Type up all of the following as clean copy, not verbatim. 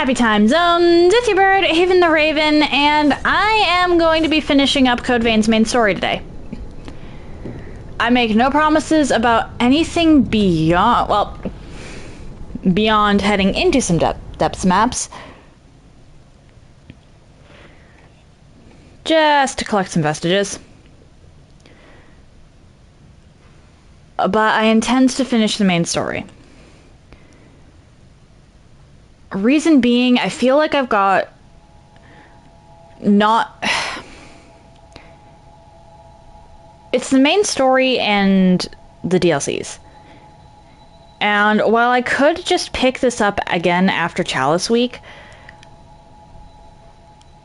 Happy time zones, it's your bird, Haven the Raven, and I am going to be finishing up Code Vein's main story today. I make no promises about anything beyond, well, beyond heading into some depths maps. Just to collect some vestiges. But I intend to finish the main story. Reason being, I feel like I've got not... It's the main story and the DLCs. And while I could just pick this up again after Chalice Week,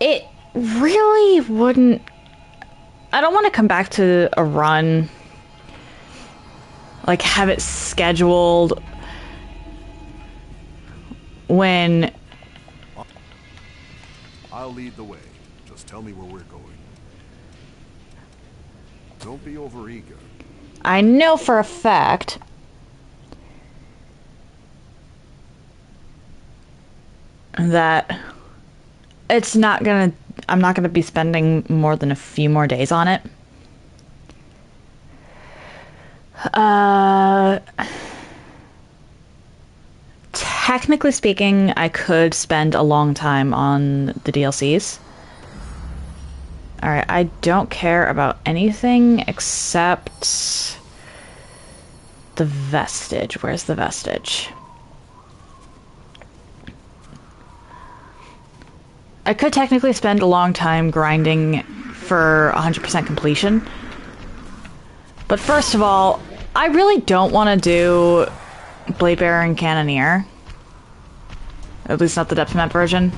it really wouldn't... I don't want to come back to a run, like have it scheduled when... I'll lead the way. Just tell me where we're going. Don't be overeager. I know for a fact that it's not gonna... I'm not gonna be spending more than a few more days on it. Technically speaking, I could spend a long time on the DLCs. Alright, I don't care about anything except the vestige. Where's the vestige? I could technically spend a long time grinding for 100% completion. But first of all, I really don't want to do Blade Bearer and Cannoneer. At least not the depth map version.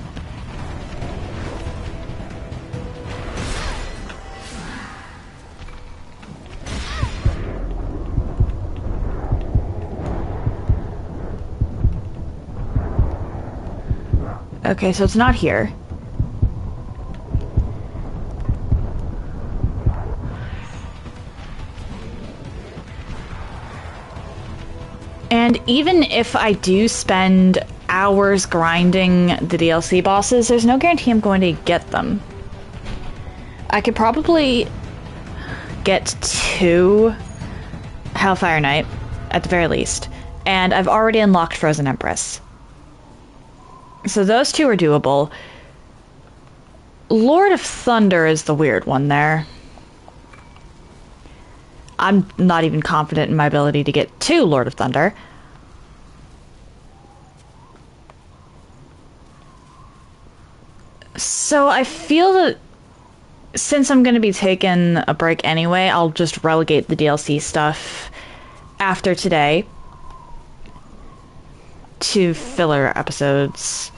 Okay, so it's not here. And even if I do spend hours grinding the DLC bosses, there's no guarantee I'm going to get them. I could probably get 2 Hellfire Knight, at the very least. And I've already unlocked Frozen Empress. So those 2 are doable. Lord of Thunder is the weird one there. I'm not even confident in my ability to get 2 Lord of Thunder. So I feel that since I'm going to be taking a break anyway, I'll just relegate the DLC stuff after today to filler episodes.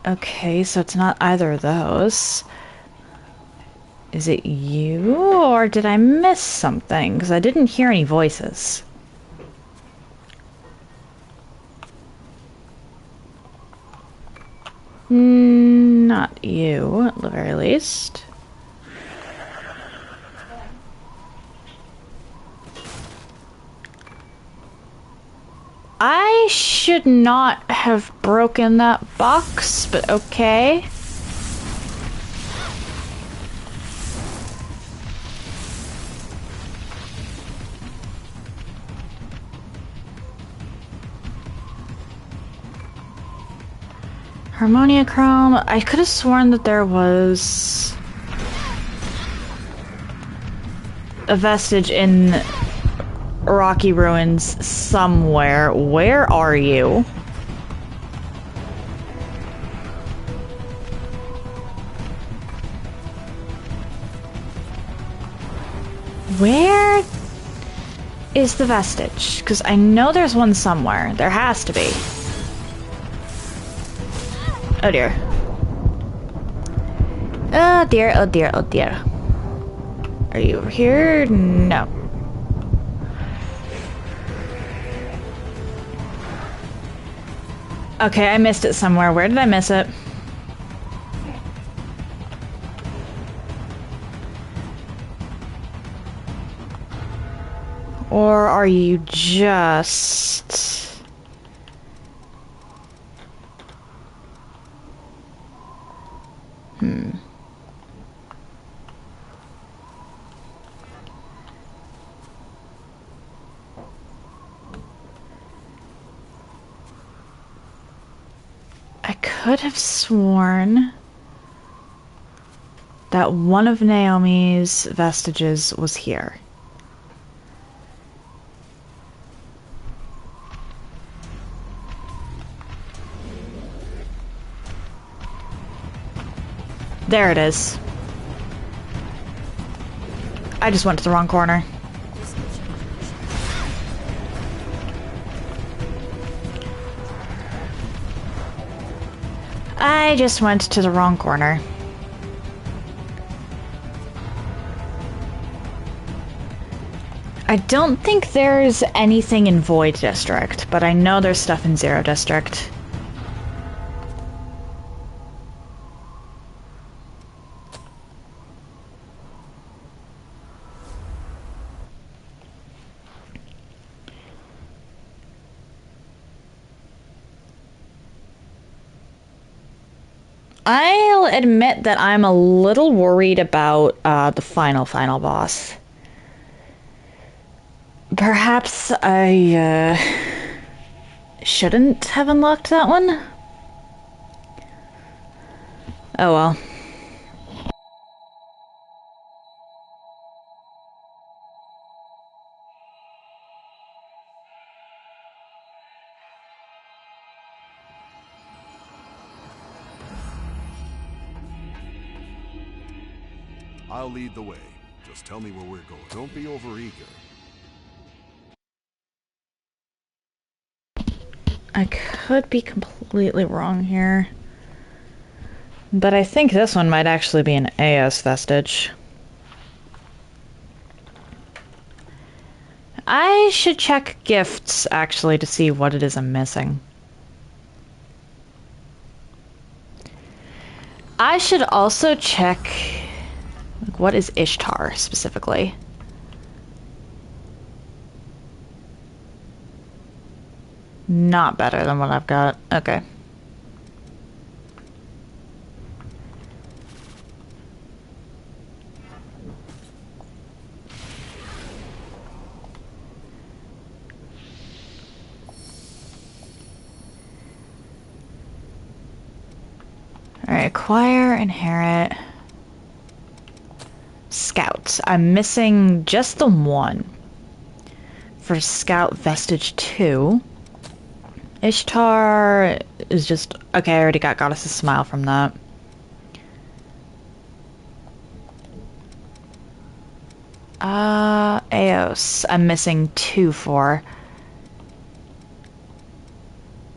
Okay, so it's not either of those. Is it you, or did I miss something? Because I didn't hear any voices. Not you, at the very least. should not have broken that box, but okay. Harmonia Chrome. I could have sworn that there was a vestige in Rocky Ruins somewhere. Where are you? Where is the vestige? Because I know there's one somewhere. There has to be. Oh dear. Oh dear, oh dear, oh dear. Are you over here? No. Okay, I missed it somewhere. Where did I miss it? Or are you just... I could have sworn that one of Naomi's vestiges was here. There it is. I just went to the wrong corner. I just went to the wrong corner. I don't think there's anything in Void District, but I know there's stuff in Zero District. I'll admit that I'm a little worried about the final boss. Perhaps I shouldn't have unlocked that one? Oh well. I'll lead the way. Just tell me where we're going. Don't be overeager. I could be completely wrong here. But I think this one might actually be an AS vestige. I should check gifts, actually, to see what it is I'm missing. I should also check... like, what is Ishtar, specifically? Not better than what I've got. Okay. Alright, acquire, inherit... Scouts. I'm missing just the one. For Scout Vestige 2. Ishtar is just... okay, I already got Goddess's Smile from that. Eos. I'm missing 2 for.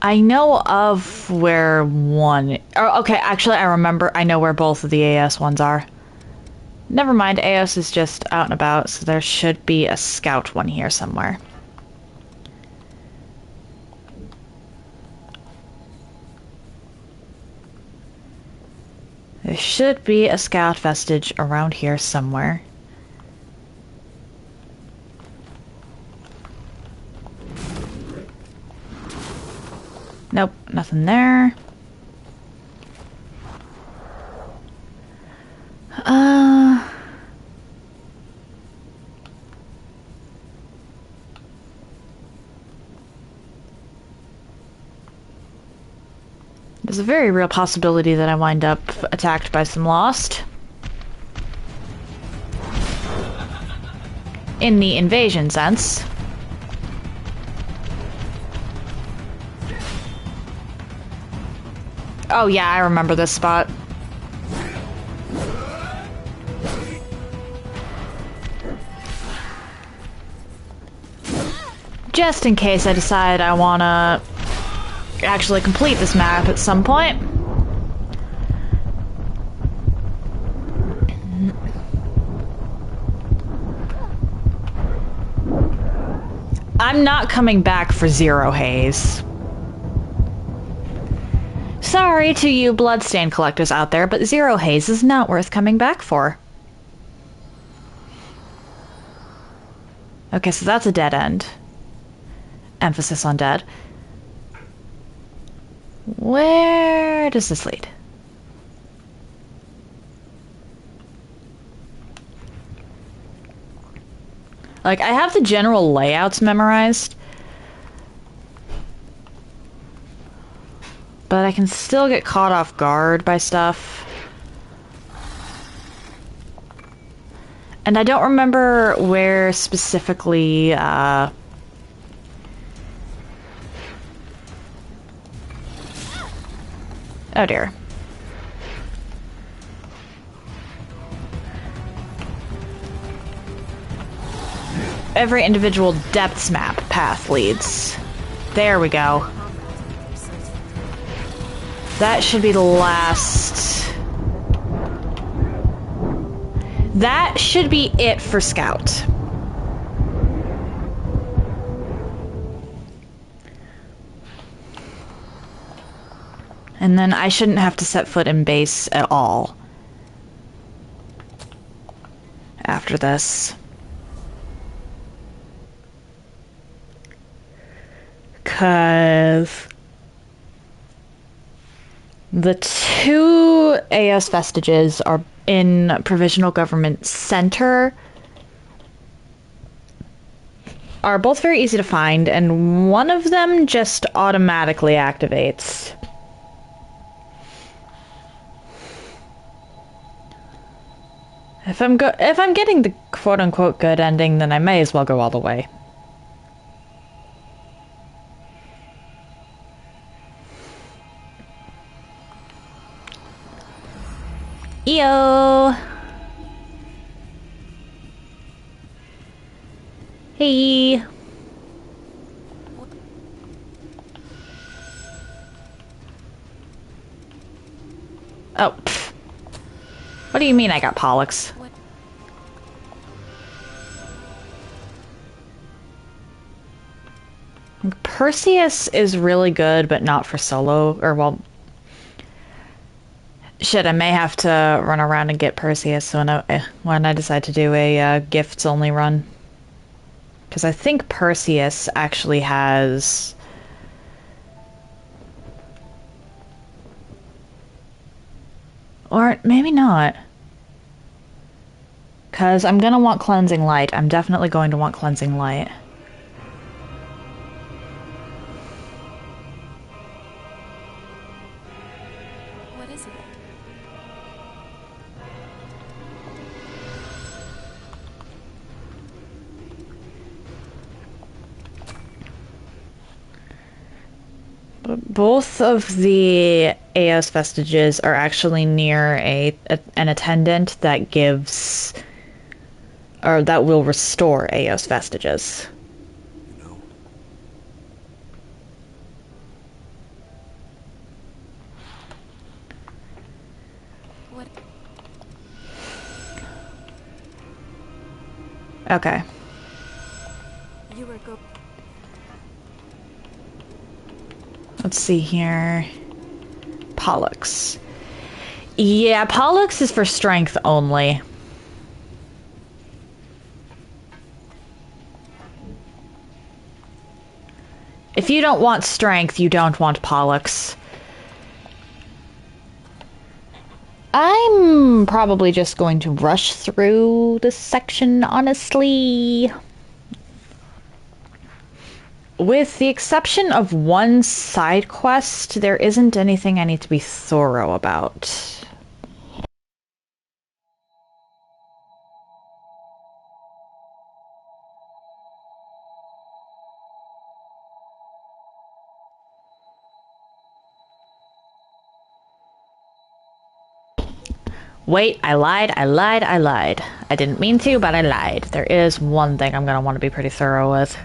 I know of where one... oh, okay, actually I remember. I know where both of the AS ones are. Never mind, Eos is just out and about, so there should be a Scout one here somewhere. There should be a Scout vestige around here somewhere. Nope, nothing there. There's a very real possibility that I wind up attacked by some Lost. In the invasion sense. Oh yeah, I remember this spot. Just in case I decide I wanna actually complete this map at some point. I'm not coming back for Zero Haze. Sorry to you bloodstain collectors out there, but Zero Haze is not worth coming back for. Okay, so that's a dead end. Emphasis on dead. Where does this lead? Like, I have the general layouts memorized, but I can still get caught off guard by stuff. And I don't remember where specifically, oh dear. Every individual depths map path leads. There we go. That should be the last. That should be it for Scout. And then I shouldn't have to set foot in base at all after this. Because the two AOS vestiges are in Provisional Government Center, are both very easy to find, and one of them just automatically activates. If I'm getting the quote-unquote good ending, then I may as well go all the way. Yo. Hey. Oh. Pfft. What do you mean I got Pollux? Perseus is really good, but not for solo, or well... Shit, I may have to run around and get Perseus when I decide to do a gifts only run. Because I think Perseus actually has... Or maybe not. Because I'm going to want Cleansing Light. I'm definitely going to want Cleansing Light. What is it? Both of the AOS vestiges are actually near an attendant that gives... or that will restore AOS vestiges. You know, What? Okay. You were go. Let's see here. Pollux. Yeah, Pollux is for strength only. If you don't want strength, you don't want Pollux. I'm probably just going to rush through this section, honestly. With the exception of one side quest, there isn't anything I need to be thorough about. Wait, I lied. I didn't mean to, but I lied. There is one thing I'm gonna want to be pretty thorough with.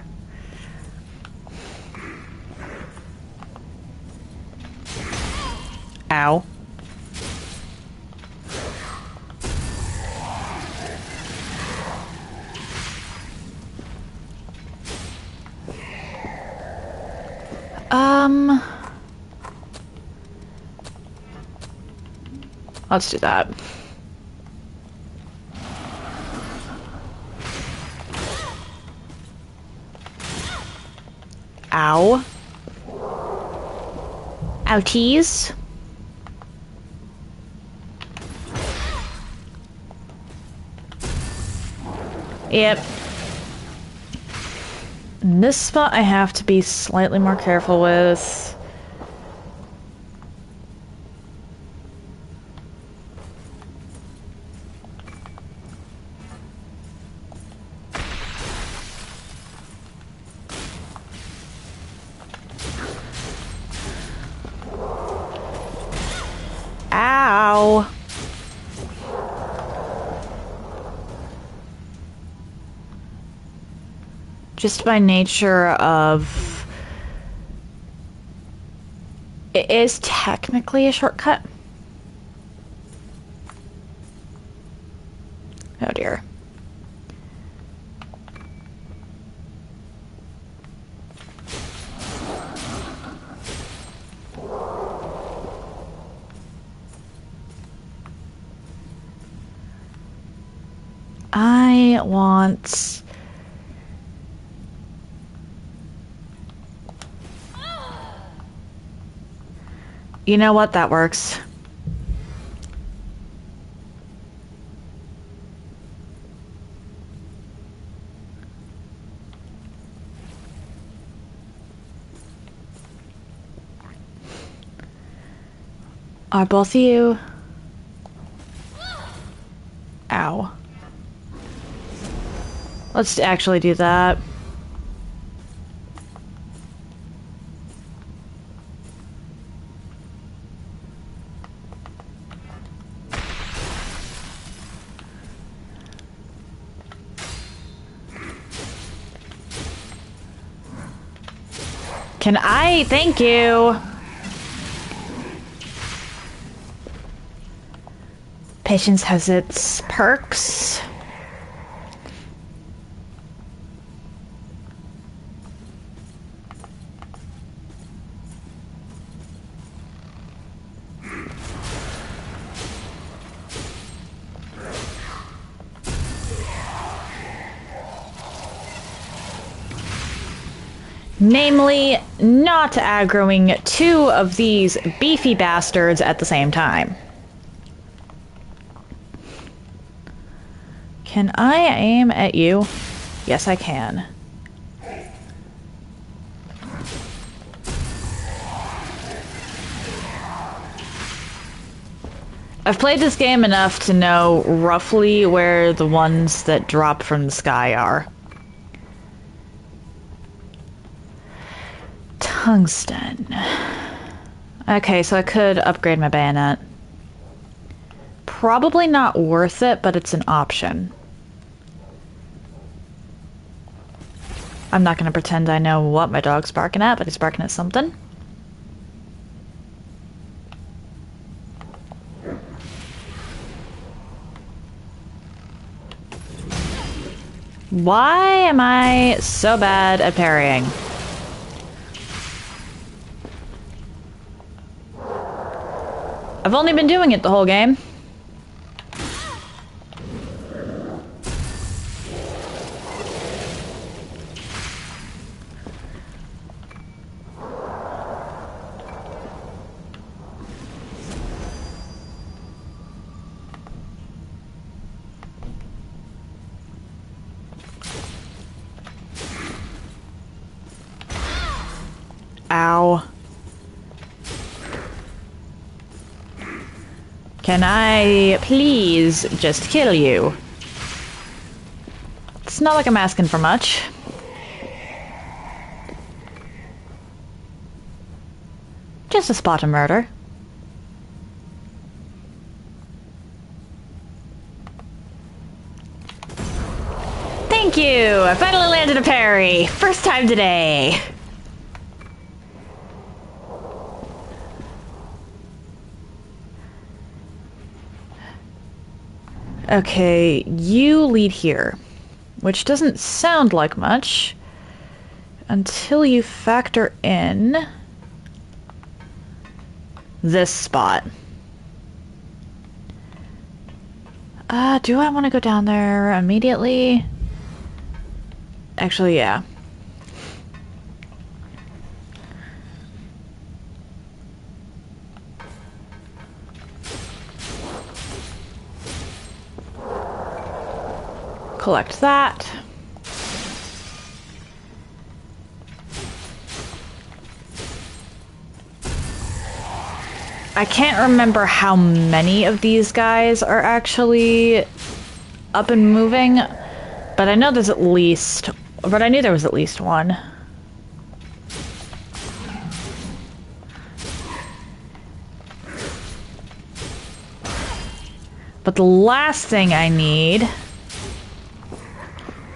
Ow. Let's do that. Ow. Ouchies. Yep. In this spot I have to be slightly more careful with. Ow. Just by nature of... It is technically a shortcut. Oh dear. I want... You know what? That works. Are both of you... Ow. Let's actually do that. Can I? Thank you. Patience has its perks. Namely, not aggroing two of these beefy bastards at the same time. Can I aim at you? Yes, I can. I've played this game enough to know roughly where the ones that drop from the sky are. Tungsten. Okay, so I could upgrade my bayonet. Probably not worth it, but it's an option. I'm not gonna pretend I know what my dog's barking at, but he's barking at something. Why am I so bad at parrying? I've only been doing it the whole game. Can I please just kill you? It's not like I'm asking for much. Just a spot of murder. Thank you! I finally landed a parry! First time today! Okay, you lead here. Which doesn't sound like much until you factor in this spot. Do I want to go down there immediately? Actually, yeah. Collect that. I can't remember how many of these guys are actually up and moving, but I know there's at least... But I knew there was at least one. But the last thing I need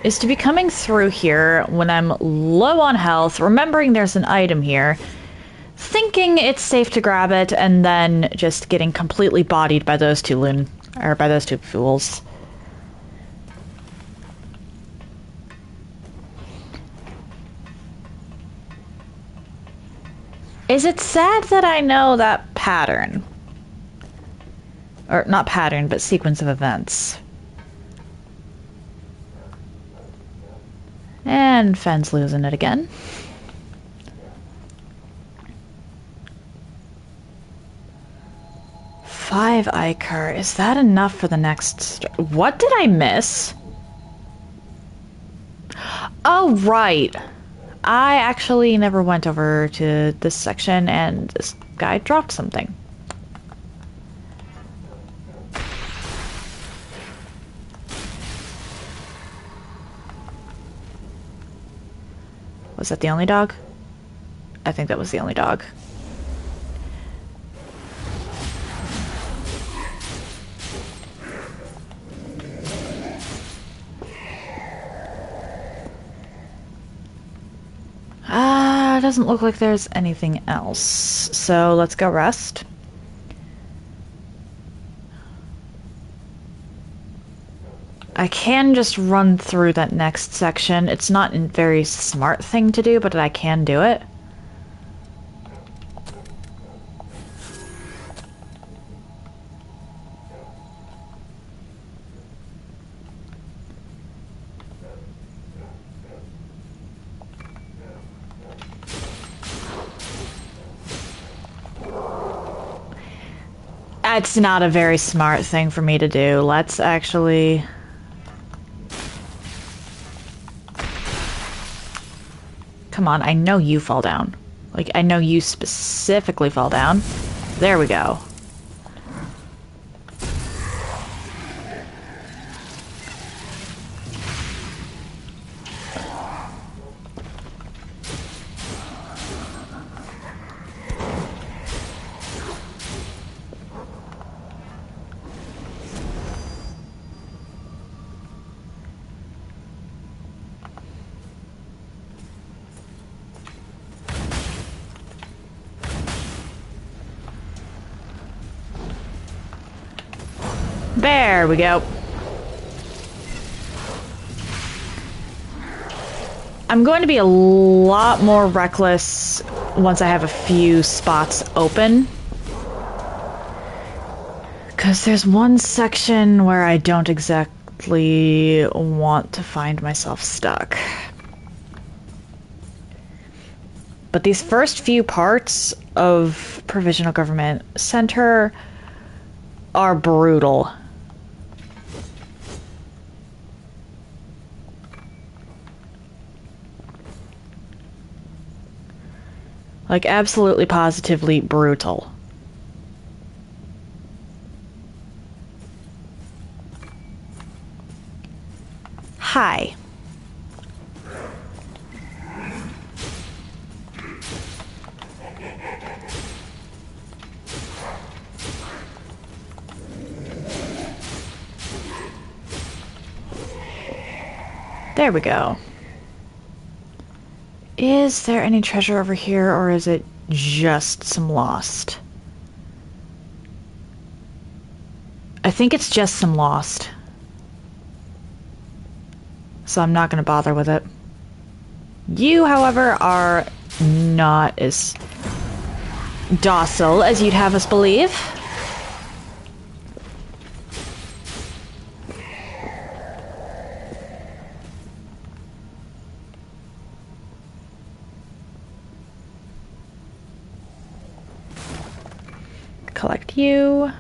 is to be coming through here when I'm low on health, remembering there's an item here, thinking it's safe to grab it, and then just getting completely bodied by those two fools. Is it sad that I know that pattern? Or not pattern, but sequence of events. And Fenn's losing it again. Five Icar. Is that enough for the next... What did I miss? Oh, right. I actually never went over to this section, and this guy dropped something. Was that the only dog? I think that was the only dog. Doesn't look like there's anything else. So let's go rest. I can just run through that next section. It's not a very smart thing to do, but I can do it. It's not a very smart thing for me to do. Let's actually... Come on, I know you fall down. Like, I know you specifically fall down. There we go. There we go. I'm going to be a lot more reckless once I have a few spots open. Because there's one section where I don't exactly want to find myself stuck. But these first few parts of Provisional Government Center are brutal. Like, absolutely, positively brutal. Hi. There we go. Is there any treasure over here, or is it just some lost? I think it's just some lost. So I'm not going to bother with it. You, however, are not as docile as you'd have us believe. Collect you.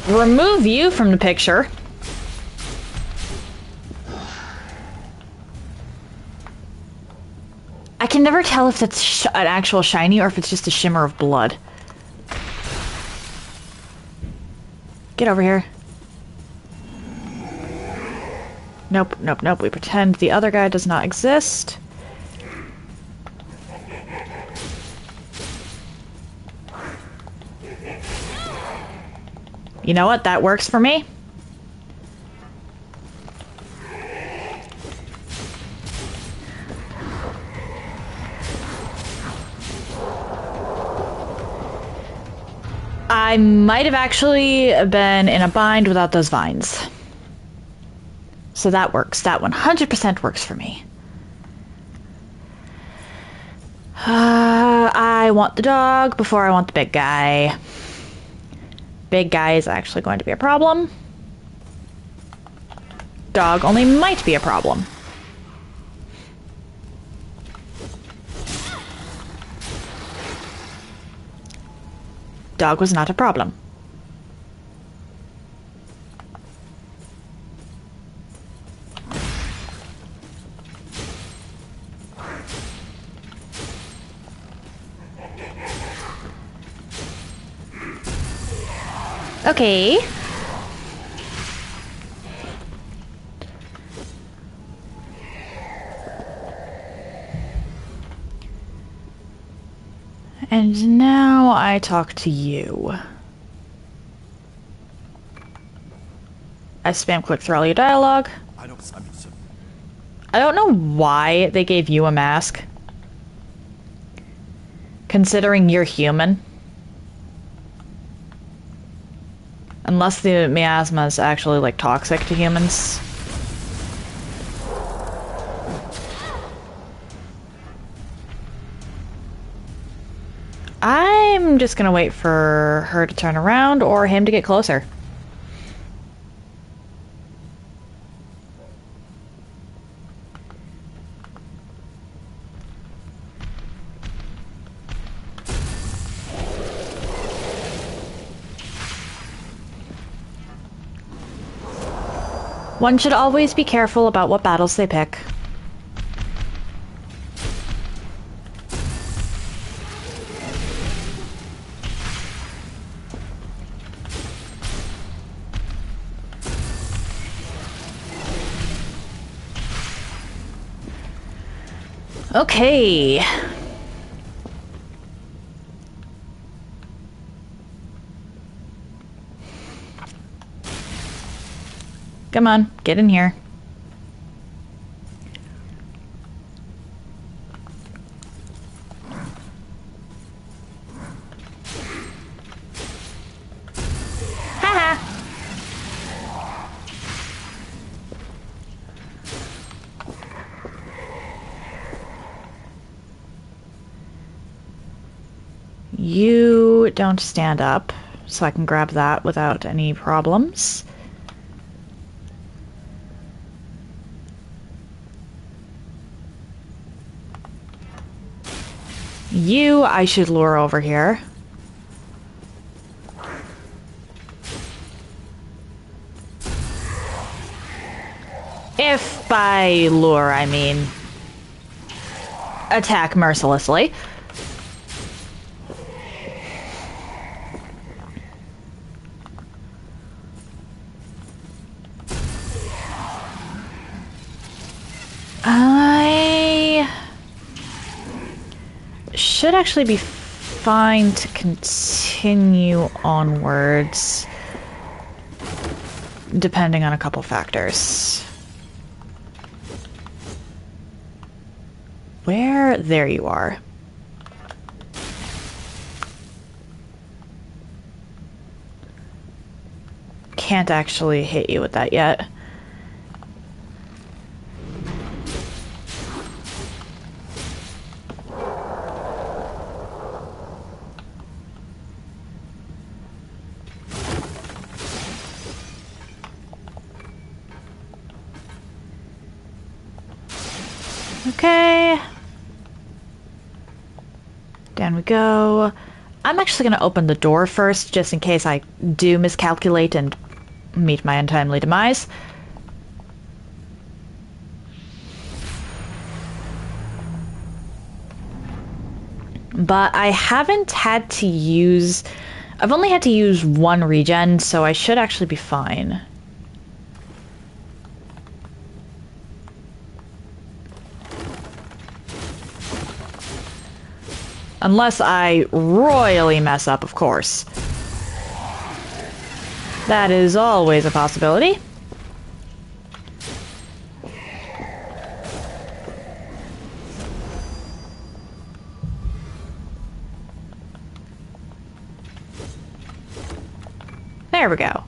Remove you from the picture. I can never tell if that's an actual shiny or if it's just a shimmer of blood. Get over here. Nope, nope, nope. We pretend the other guy does not exist. You know what? That works for me. I might have actually been in a bind without those vines. So that works. That 100% works for me. I want the dog before I want the big guy. Big guy is actually going to be a problem. Dog only might be a problem. Dog was not a problem. Okay. And now I talk to you. I spam click through all your dialogue. I don't know why they gave you a mask. Considering you're human. Unless the miasma is actually, like, toxic to humans. I'm just gonna wait for her to turn around or him to get closer. One should always be careful about what battles they pick. Okay. Come on, get in here. Haha. You don't stand up, so I can grab that without any problems. You, I should lure over here. If by lure I mean attack mercilessly. I should actually be fine to continue onwards, depending on a couple factors. Where? There you are. Can't actually hit you with that yet. Okay. Down we go. I'm actually going to open the door first, just in case I do miscalculate and meet my untimely demise. But I haven't had to use... I've only had to use one regen, so I should actually be fine. Unless I royally mess up, of course. That is always a possibility. There we go.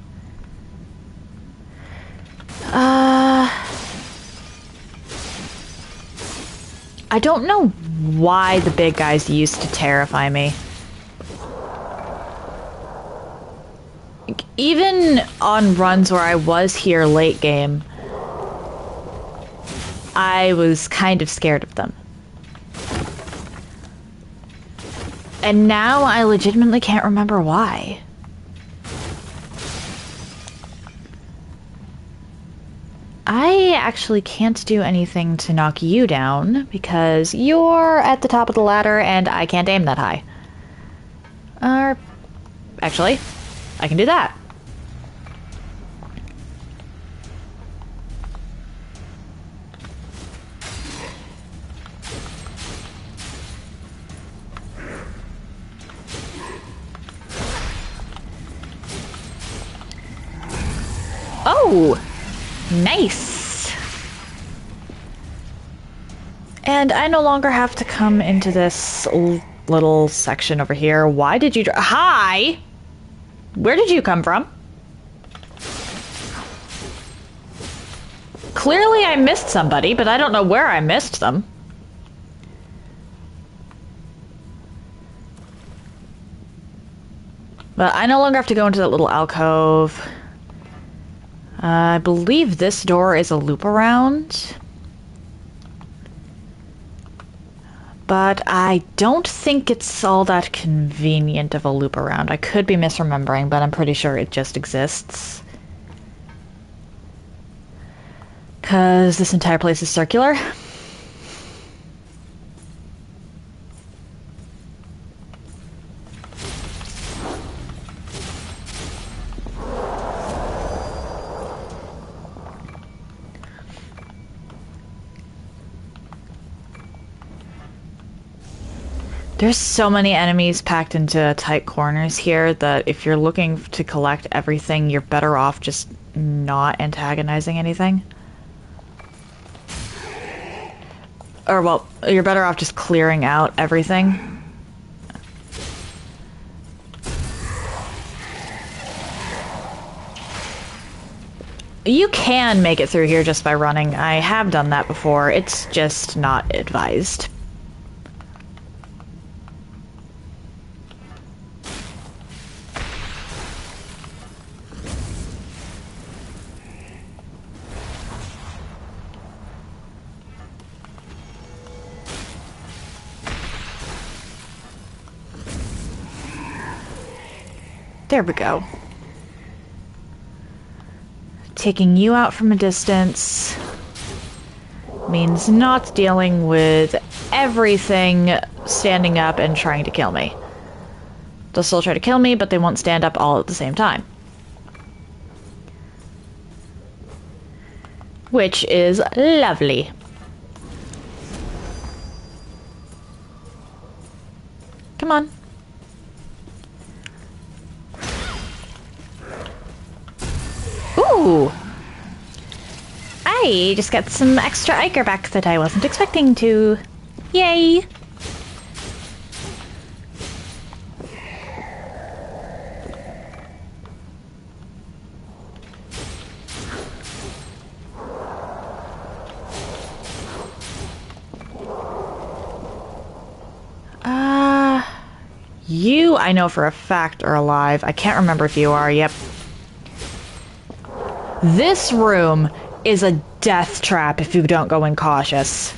I don't know why the big guys used to terrify me. Even on runs where I was here late game, I was kind of scared of them. And now I legitimately can't remember why. I actually can't do anything to knock you down because you're at the top of the ladder and I can't aim that high. Actually, I can do that. Oh! Nice! And I no longer have to come into this little section over here. Why did you... Hi! Where did you come from? Clearly I missed somebody, but I don't know where I missed them. But I no longer have to go into that little alcove. I believe this door is a loop around. But I don't think it's all that convenient of a loop around. I could be misremembering, but I'm pretty sure it just exists. 'Cause this entire place is circular. There's so many enemies packed into tight corners here that if you're looking to collect everything, you're better off just not antagonizing anything. Or, well, you're better off just clearing out everything. You can make it through here just by running. I have done that before. It's just not advised. There we go. Taking you out from a distance. means not dealing with everything standing up and trying to kill me. They'll still try to kill me, but they won't stand up all at the same time. Which is lovely. Come on. Ooh! I just got some extra ichor back that I wasn't expecting to. Yay! You, I know for a fact, are alive. I can't remember if you are. Yep. This room is a death trap if you don't go in cautious.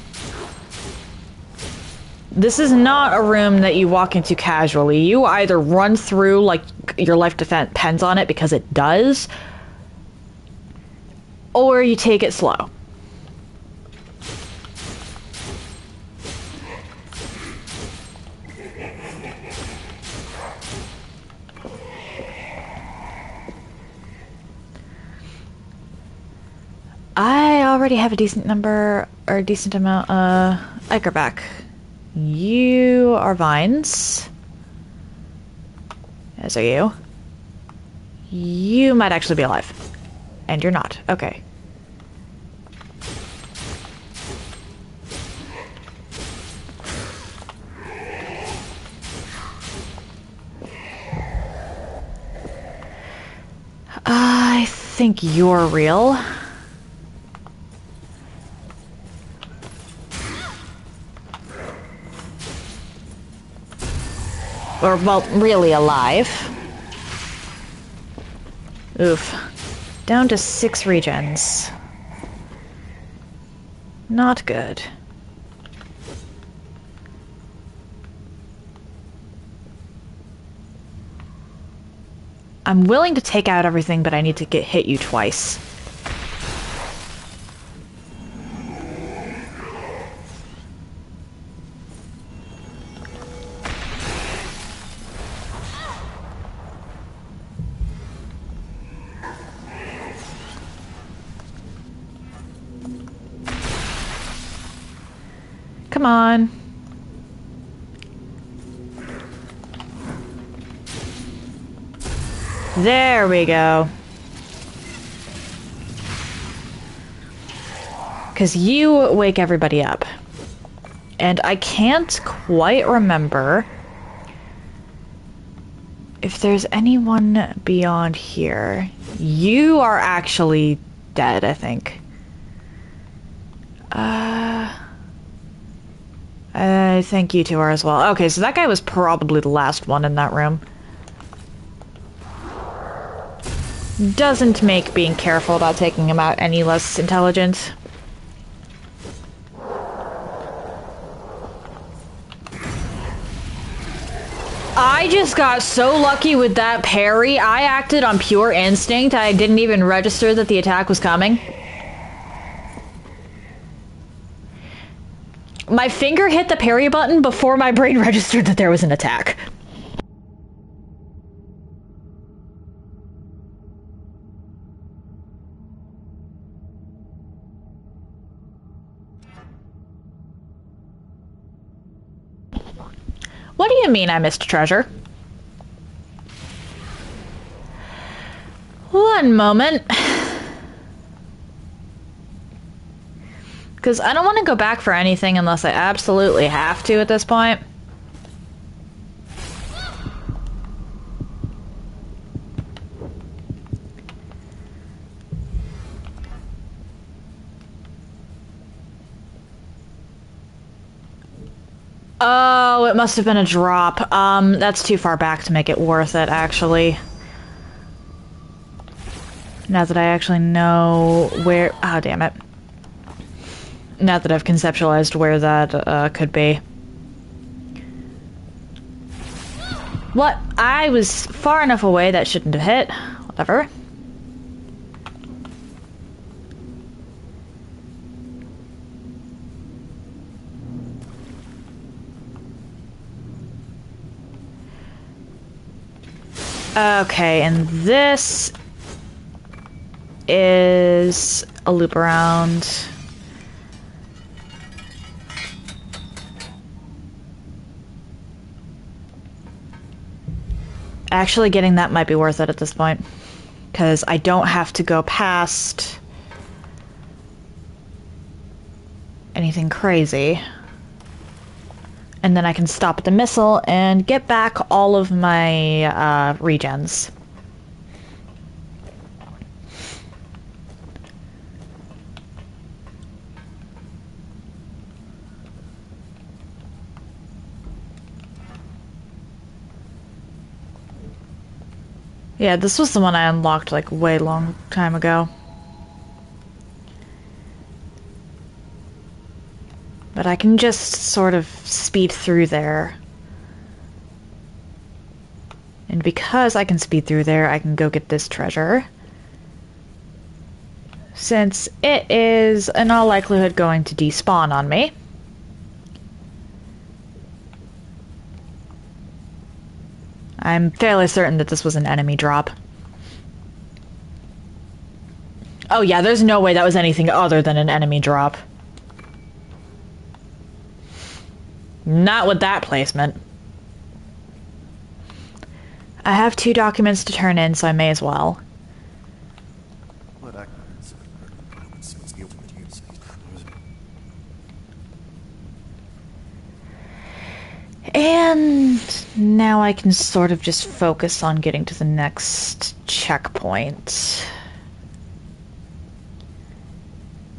This is not a room that you walk into casually. You either run through like your life depends on it, because it does, or you take it slow. I already have a decent number, or a decent amount, ichor back. You are vines. As are you. You might actually be alive. And you're not. Okay. I think you're real. Or, well, really alive. Oof. Down to 6 regens. Not good. I'm willing to take out everything, but I need to hit you twice. Come on. There we go. Because you wake everybody up. And I can't quite remember if there's anyone beyond here. You are actually dead, I think. I think you two are as well. Okay, so that guy was probably the last one in that room. Doesn't make being careful about taking him out any less intelligent. I just got so lucky with that parry. I acted on pure instinct. I didn't even register that the attack was coming. My finger hit the parry button before my brain registered that there was an attack. What do you mean I missed treasure? One moment. Because I don't want to go back for anything unless I absolutely have to at this point. Oh, it must have been a drop. That's too far back to make it worth it, actually. Now that I actually know where... Oh, damn it. Now that I've conceptualized where that could be. What? I was far enough away that shouldn't have hit. Whatever. Okay, and this is a loop around. Actually, getting that might be worth it at this point, because I don't have to go past anything crazy. And then I can stop at the missile and get back all of my regens. Yeah, this was the one I unlocked like way long time ago. But I can just sort of speed through there. And because I can speed through there, I can go get this treasure. Since it is in all likelihood going to despawn on me. I'm fairly certain that this was an enemy drop. Oh yeah, there's no way that was anything other than an enemy drop. Not with that placement. I have 2 documents to turn in, so I may as well. And now I can sort of just focus on getting to the next checkpoint.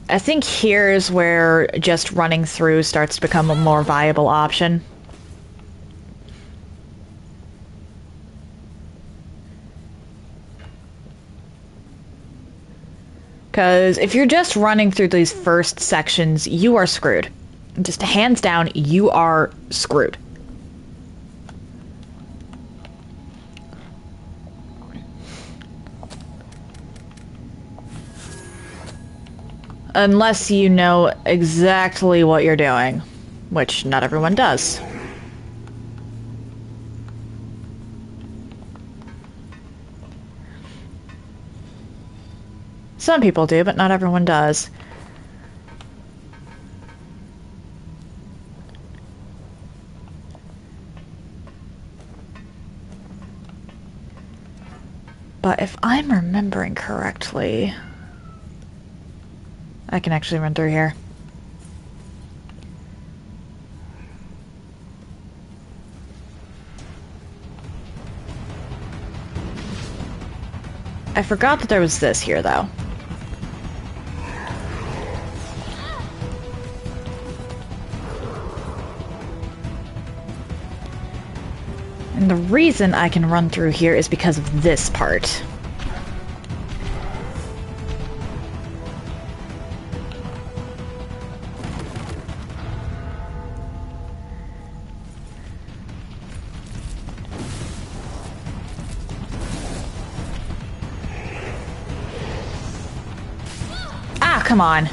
I think here's where just running through starts to become a more viable option. Because if you're just running through these first sections, you are screwed. Just hands down, you are screwed. Unless you know exactly what you're doing, which not everyone does. Some people do, but not everyone does. But if I'm remembering correctly, I can actually run through here. I forgot that there was this here, though. And the reason I can run through here is because of this part. Ah, come on.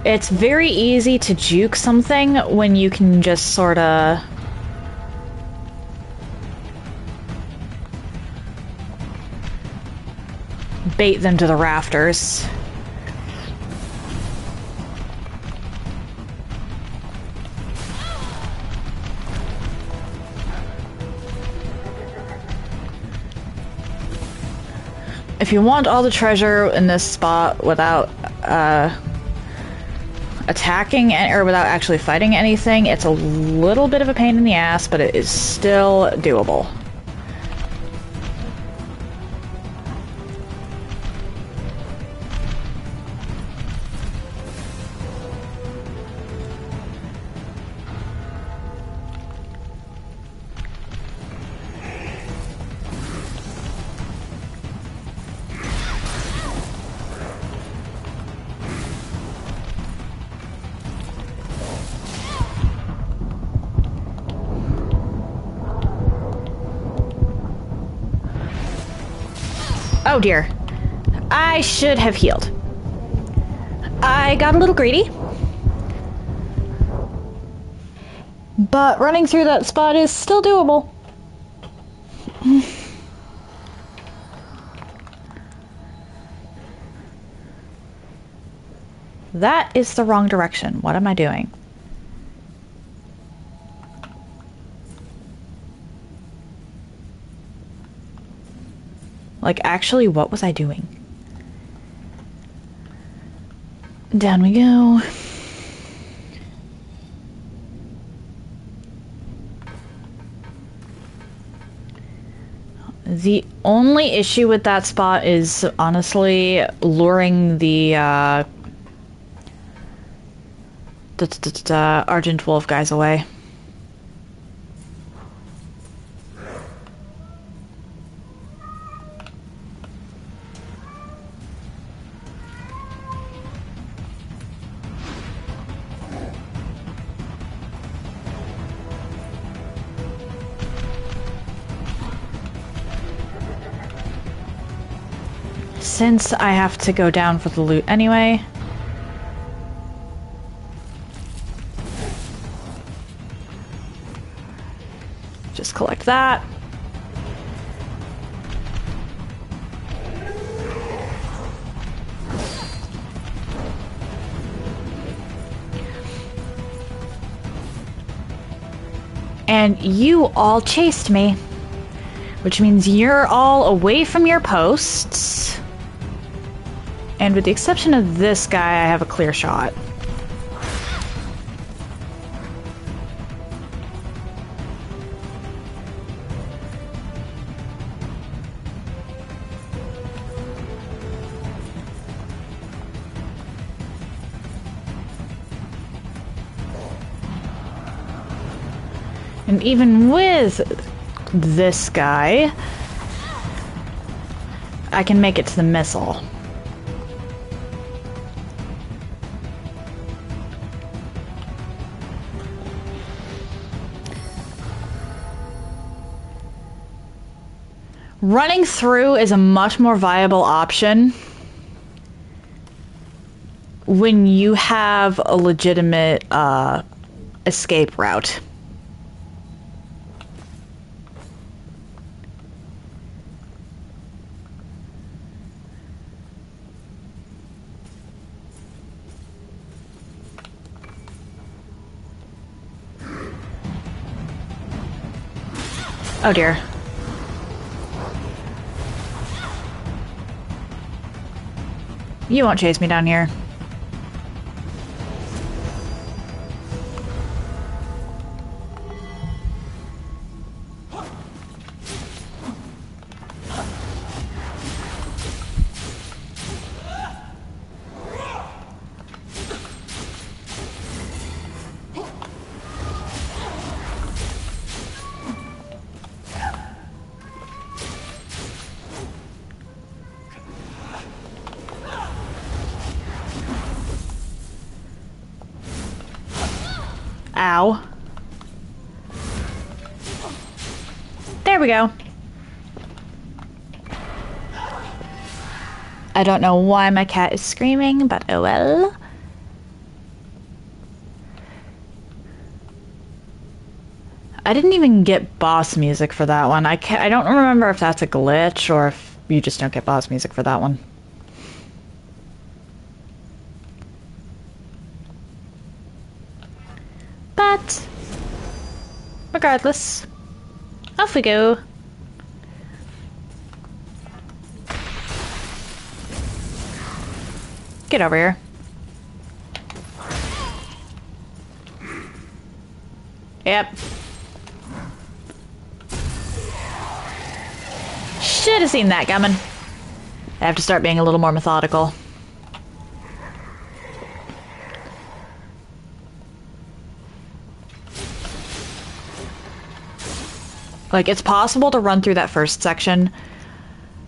It's very easy to juke something when you can just sorta bait them to the rafters. If you want all the treasure in this spot without attacking or without actually fighting anything, it's a little bit of a pain in the ass, but it is still doable. Oh dear. I should have healed. I got a little greedy. But running through that spot is still doable. That is the wrong direction. What am I doing? Like, actually, what was I doing? Down we go. The only issue with that spot is, honestly, luring the, Argent Wolf guys away. Since I have to go down for the loot anyway. Just collect that. And you all chased me, which means you're all away from your posts. And with the exception of this guy, I have a clear shot. And even with this guy, I can make it to the missile. Running through is a much more viable option when you have a legitimate escape route. Oh dear. You won't chase me down here. Ow. There we go. I don't know why my cat is screaming, but oh well. I didn't even get boss music for that one. I don't remember if that's a glitch or if you just don't get boss music for that one. But regardless, off we go. Get over here. Yep. Should have seen that coming. I have to start being a little more methodical. Like, it's possible to run through that first section,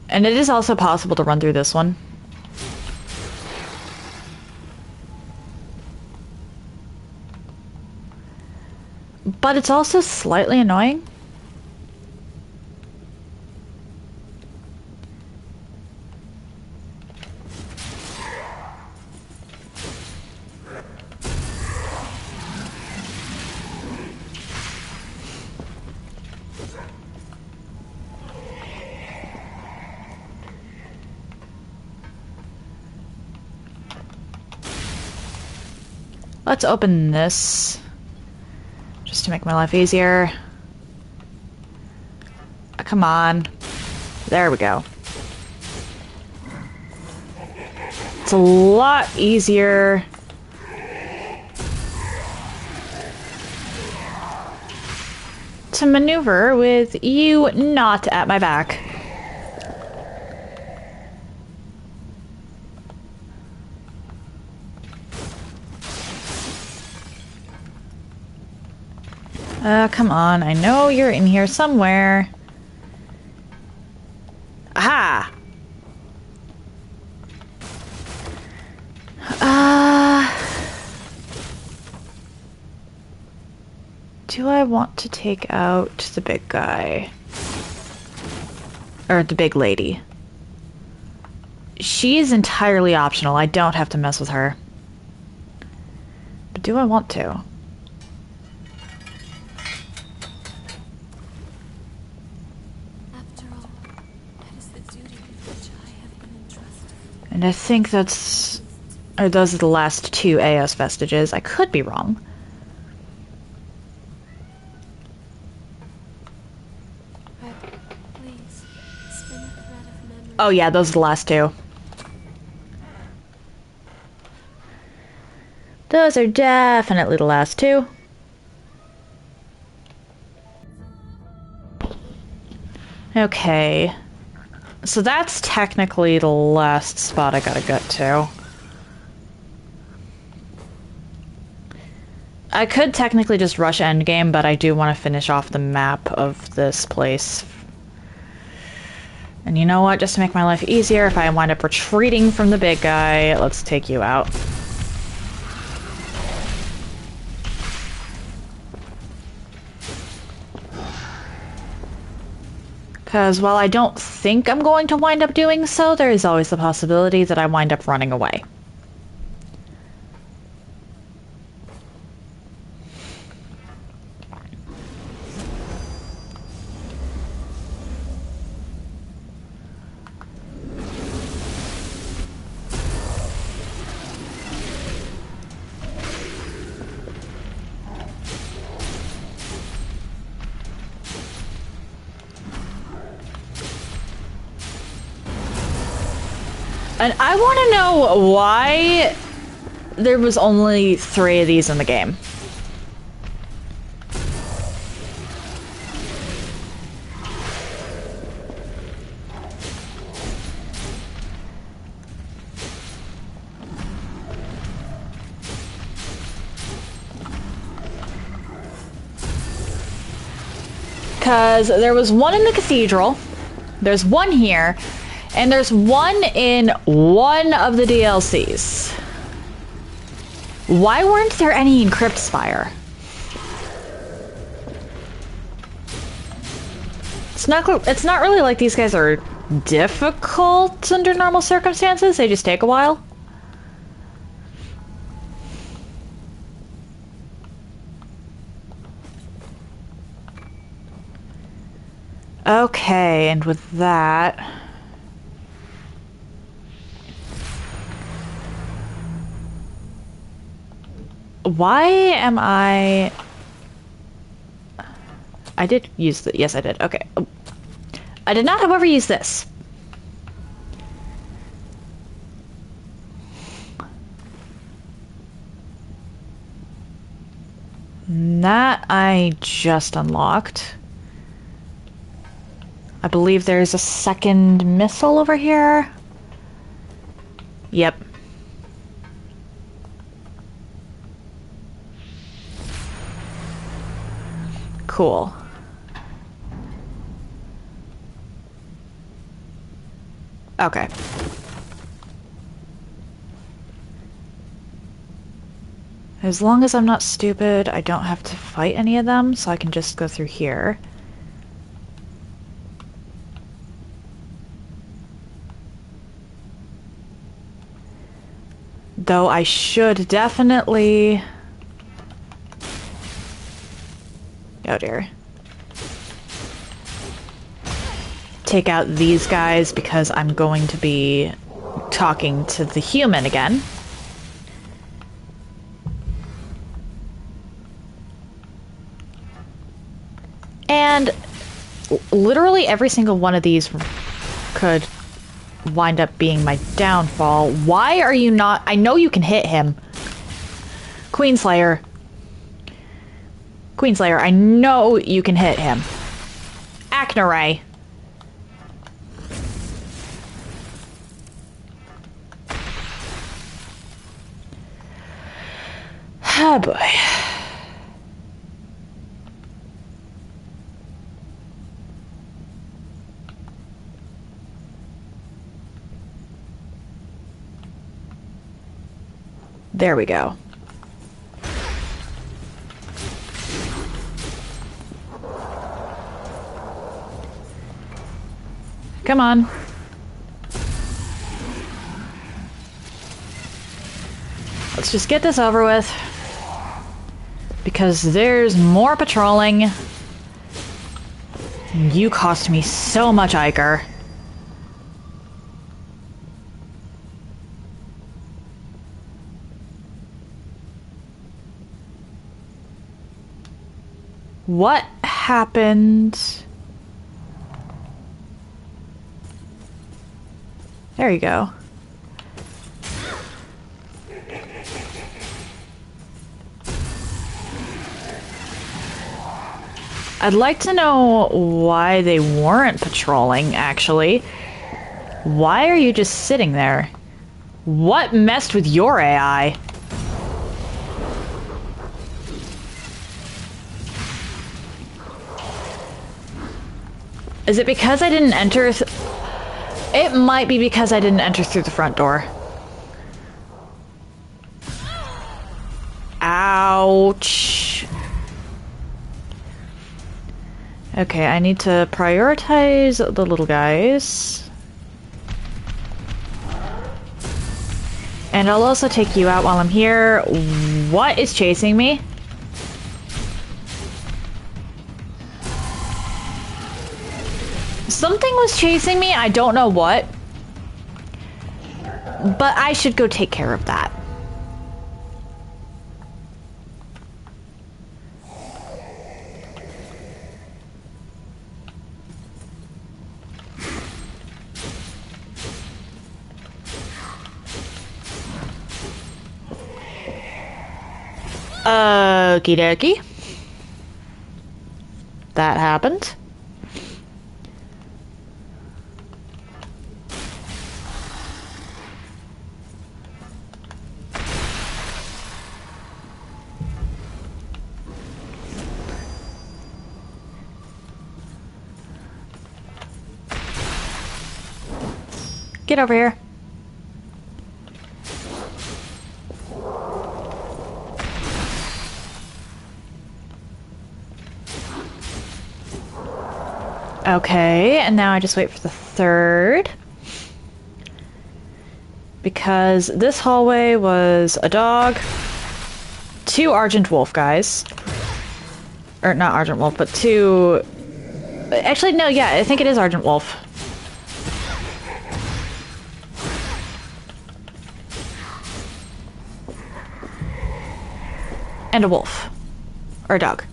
and it is also possible to run through this one. But it's also slightly annoying. Let's open this. Just to make my life easier. Come on. There we go. It's a lot easier to maneuver with you not at my back. Come on. I know you're in here somewhere. Aha! Do I want to take out the big guy? Or the big lady? She is entirely optional. I don't have to mess with her. But do I want to? After all, that is the duty with which I have been entrusted. And I think that's... Or those are the last two AOS vestiges. I could be wrong. Please, spin a thread of memory. Oh yeah, those are the last two. Those are definitely the last two. Okay. So that's technically the last spot I gotta get to. I could technically just rush endgame, but I do want to finish off the map of this place. And you know what? Just to make my life easier, if I wind up retreating from the big guy, let's take you out. Because while I don't think I'm going to wind up doing so, there is always the possibility that I wind up running away. And I want to know why there was only 3 of these in the game. Because there was one in the cathedral, there's one here, and there's one in one of the DLCs. Why weren't there any in Cryptspire? It's not really like these guys are difficult under normal circumstances, they just take a while. Okay, and with that... Why am I did use the... Yes, I did. Okay. I did not, however, use this. That I just unlocked. I believe there's a second missile over here. Yep. Cool. Okay. As long as I'm not stupid, I don't have to fight any of them, so I can just go through here. Though I should definitely... Oh dear. Take out these guys because I'm going to be talking to the human again. And literally every single one of these could wind up being my downfall. Why are you not... I know you can hit him. Queenslayer. Queenslayer, I know you can hit him. Acnaray. Oh boy. There we go. Come on. Let's just get this over with. Because there's more patrolling. You cost me so much ichor. What happened? There you go. I'd like to know why they weren't patrolling, actually. Why are you just sitting there? What messed with your AI? Is it because I didn't enter? It might be because I didn't enter through the front door. Ouch. Okay, I need to prioritize the little guys. And I'll also take you out while I'm here. What is chasing me? Something was chasing me, I don't know what. But I should go take care of that. Okie dokie. That happened. Get over here. Okay, and now I just wait for the third. Because this hallway was a dog, 2 Argent Wolf guys. Or not Argent Wolf, but 2... Actually, no, yeah, I think it is Argent Wolf. And a wolf. Or a dog.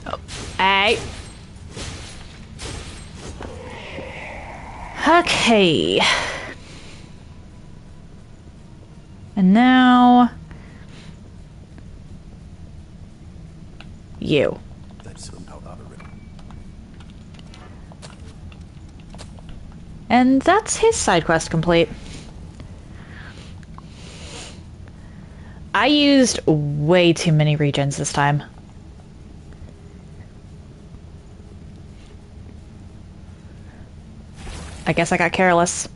Oh. Hey. Okay. And now... you. And that's his side quest complete. I used way too many regens this time. I guess I got careless.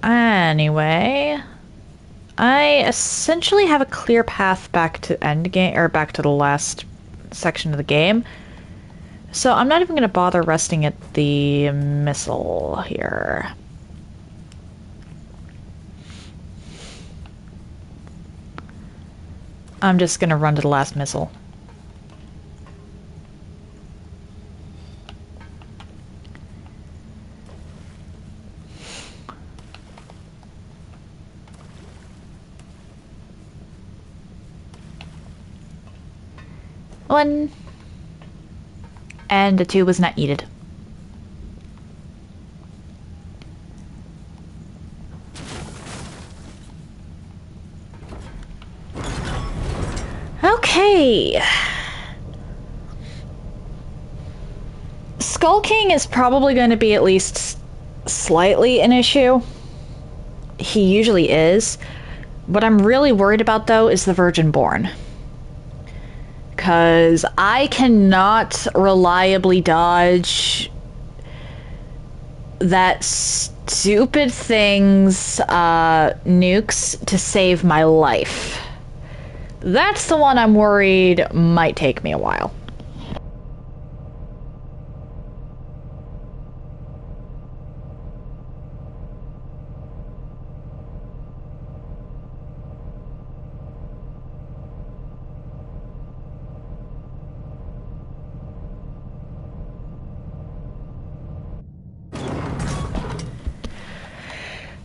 Anyway, I essentially have a clear path back to endgame, or back to the last section of the game. So I'm not even going to bother resting at the missile here. I'm just going to run to the last missile. 1. And the 2 was not needed. Okay. Skull King is probably going to be at least slightly an issue. He usually is. What I'm really worried about, though, is the Virgin Born. Because I cannot reliably dodge that stupid thing's nukes to save my life. That's the one I'm worried might take me a while.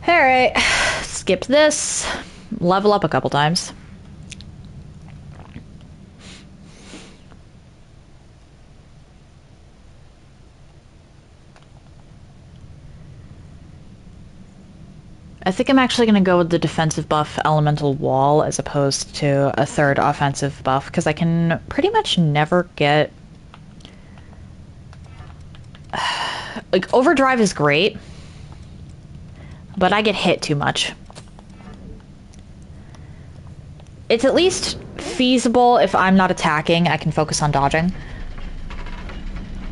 Alright, skip this, level up a couple times. I think I'm actually going to go with the defensive buff Elemental Wall as opposed to a third offensive buff, because I can pretty much never get... Like, Overdrive is great, but I get hit too much. It's at least feasible if I'm not attacking, I can focus on dodging.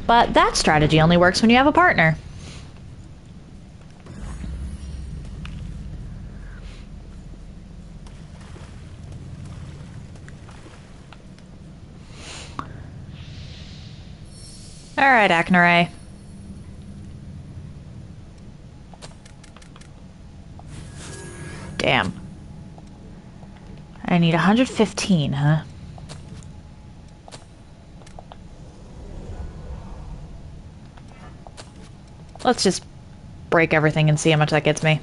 But that strategy only works when you have a partner. Alright, Aknaray. Damn. I need 115, huh? Let's just break everything and see how much that gets me.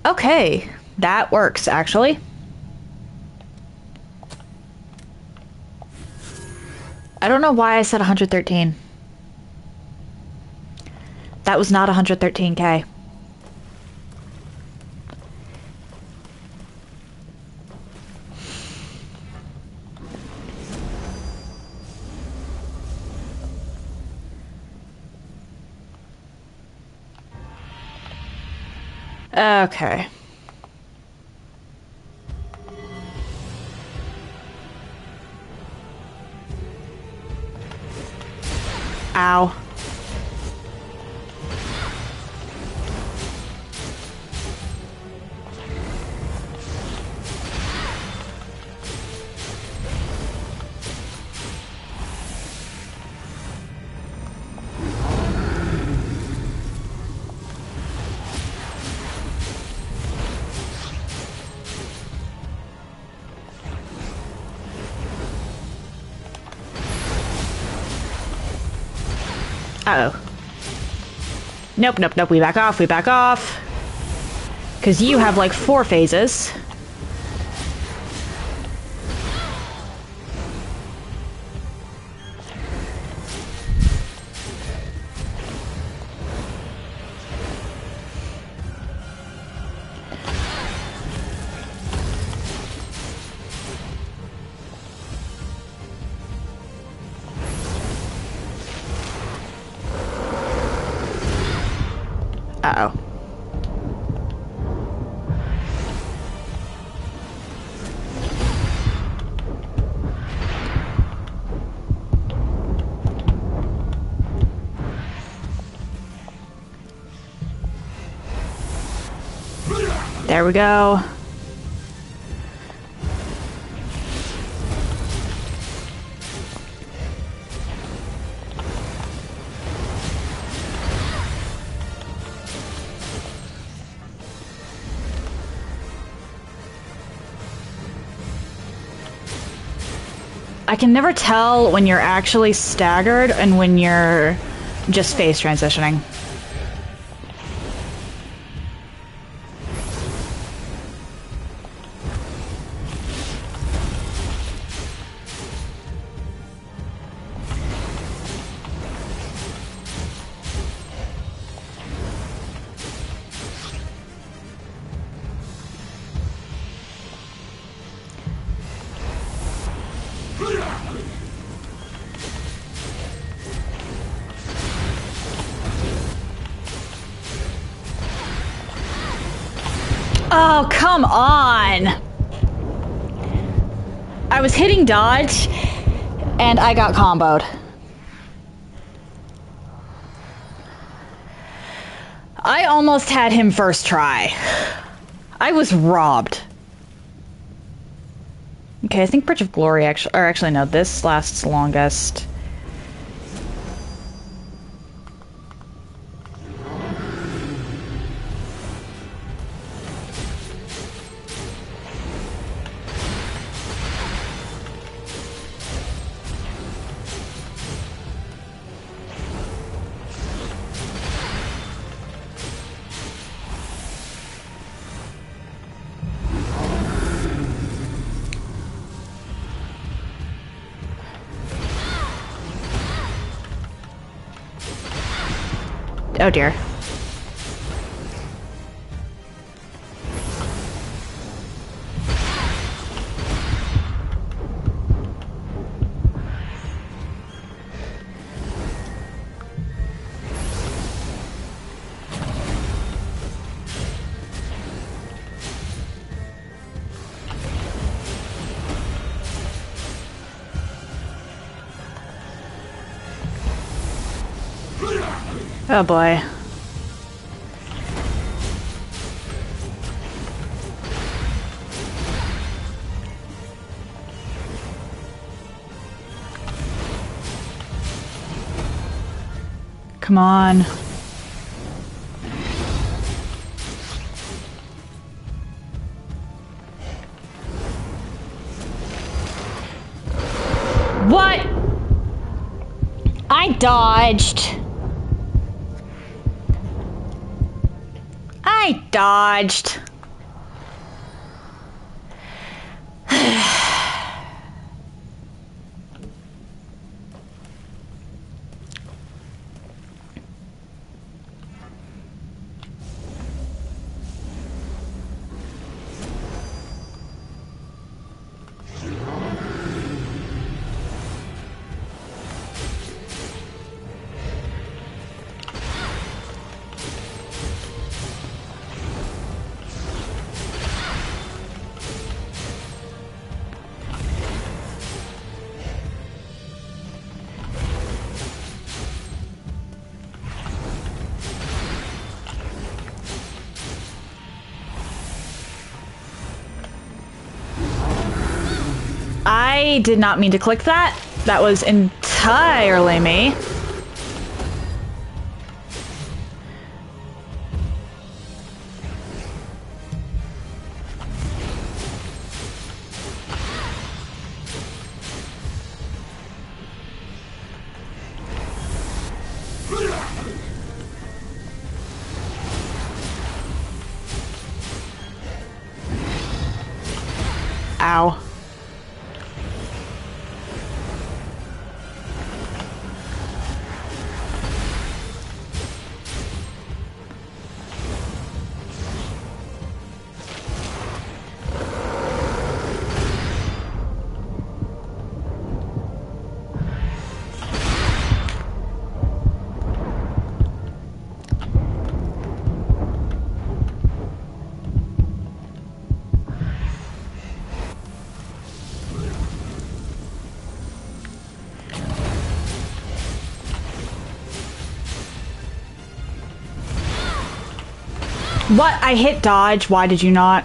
Okay, that works, actually. I don't know why I said 113. That was not 113k. Okay. Ow. Uh-oh. Nope, nope, nope, we back off, we back off. Because you have like 4 phases. Uh-oh. There we go. I can never tell when you're actually staggered and when you're just phase transitioning. Oh, come on! I was hitting dodge, and I got comboed. I almost had him first try. I was robbed. Okay, I think Bridge of Glory actually no, this lasts longest. Oh dear. Oh boy. Come on. What? I dodged. I dodged. I did not mean to click that. That was entirely me. Ow. What? I hit dodge. Why did you not?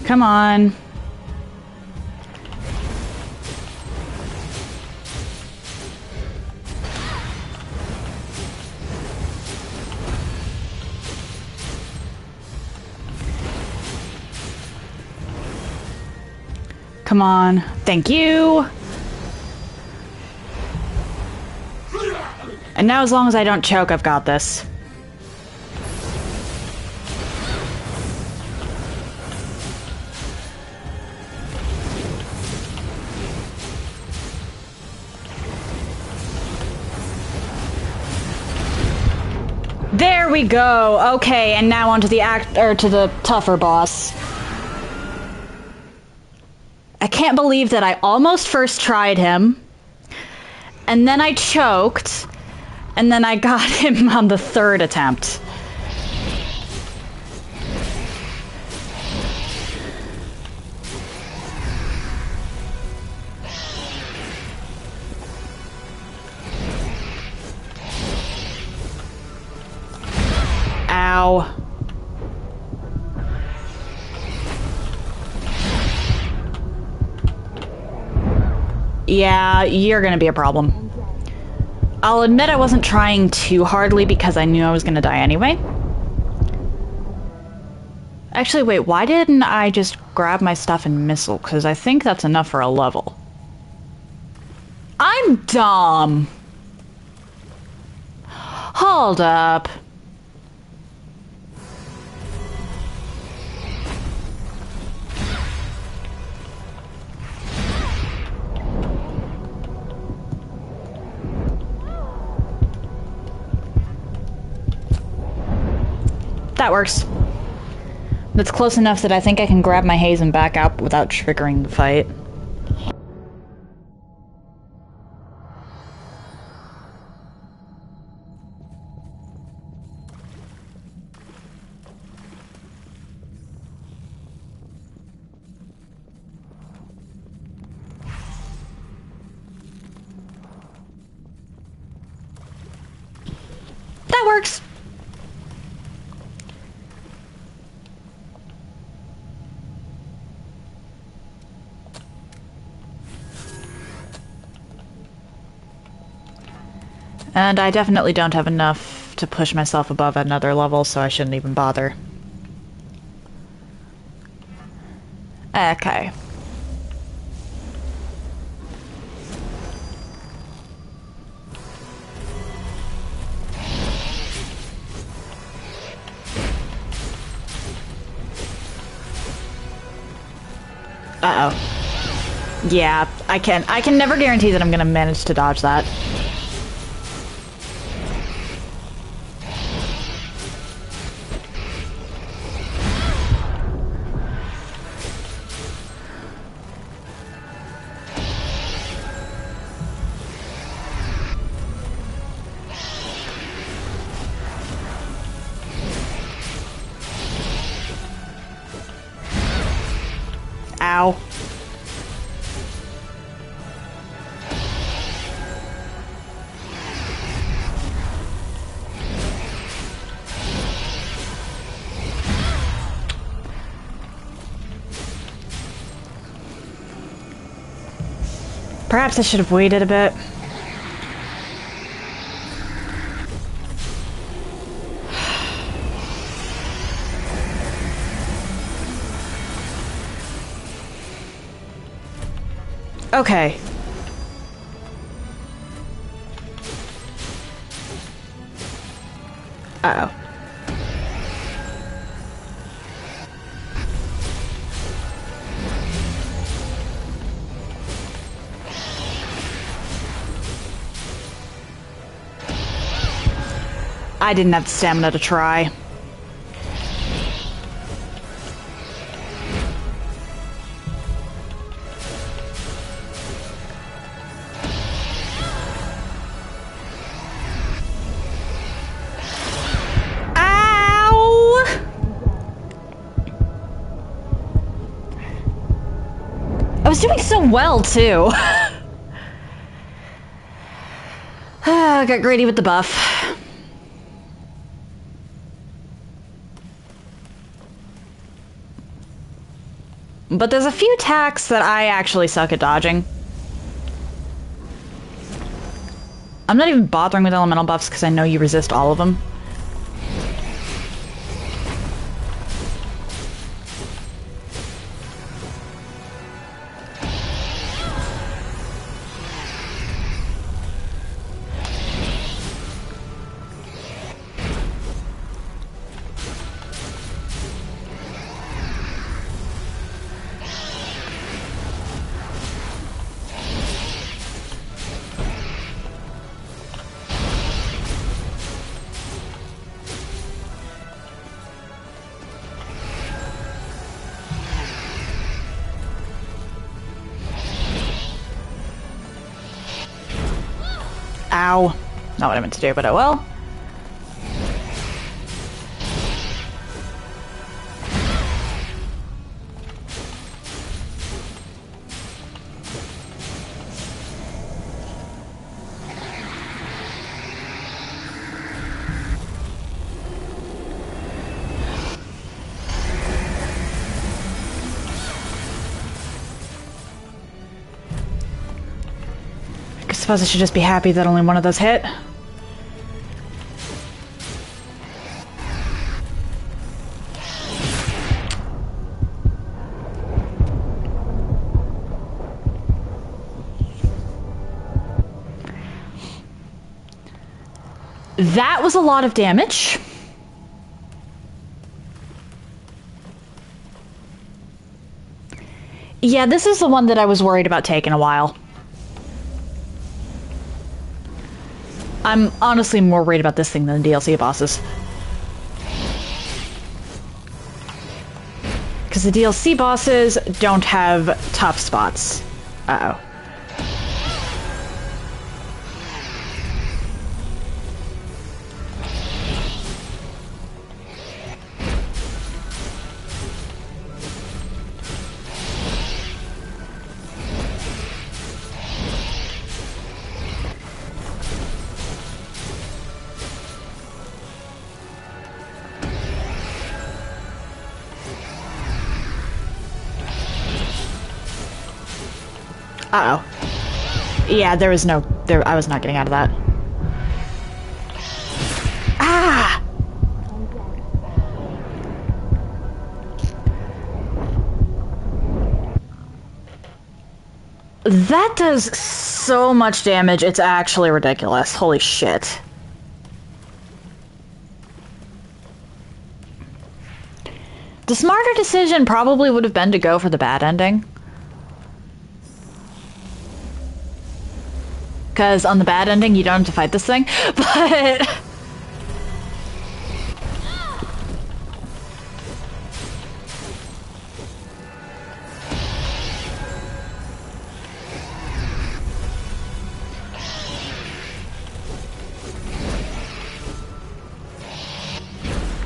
Come on. Come on. Thank you. And now as long as I don't choke, I've got this. There we go. Okay, and now onto the to the tougher boss. I can't believe that I almost first tried him, and then I choked, and then I got him on the third attempt. Ow. Yeah, you're gonna be a problem. I'll admit I wasn't trying too hardly because I knew I was gonna die anyway. Actually, wait, why didn't I just grab my stuff and missile? Because I think that's enough for a level. I'm dumb! Hold up. That works. That's close enough that I think I can grab my haze and back out without triggering the fight. That works. And I definitely don't have enough to push myself above another level, so I shouldn't even bother. Okay. Uh-oh. Yeah, I can never guarantee that I'm gonna manage to dodge that. Ow. Perhaps I should have waited a bit. Okay. Uh-oh. I didn't have the stamina to try. I was doing so well, too. Got greedy with the buff. But there's a few attacks that I actually suck at dodging. I'm not even bothering with elemental buffs because I know you resist all of them. Ow. Not what I meant to do, but I will. I suppose I should just be happy that only one of those hit. That was a lot of damage. Yeah, this is the one that I was worried about taking a while. I'm honestly more worried about this thing than the DLC bosses. Because the DLC bosses don't have tough spots. Uh-oh. Uh-oh. Yeah, there was no... I was not getting out of that. Ah! That does so much damage, it's actually ridiculous. Holy shit. The smarter decision probably would have been to go for the bad ending. Because on the bad ending, you don't have to fight this thing, but...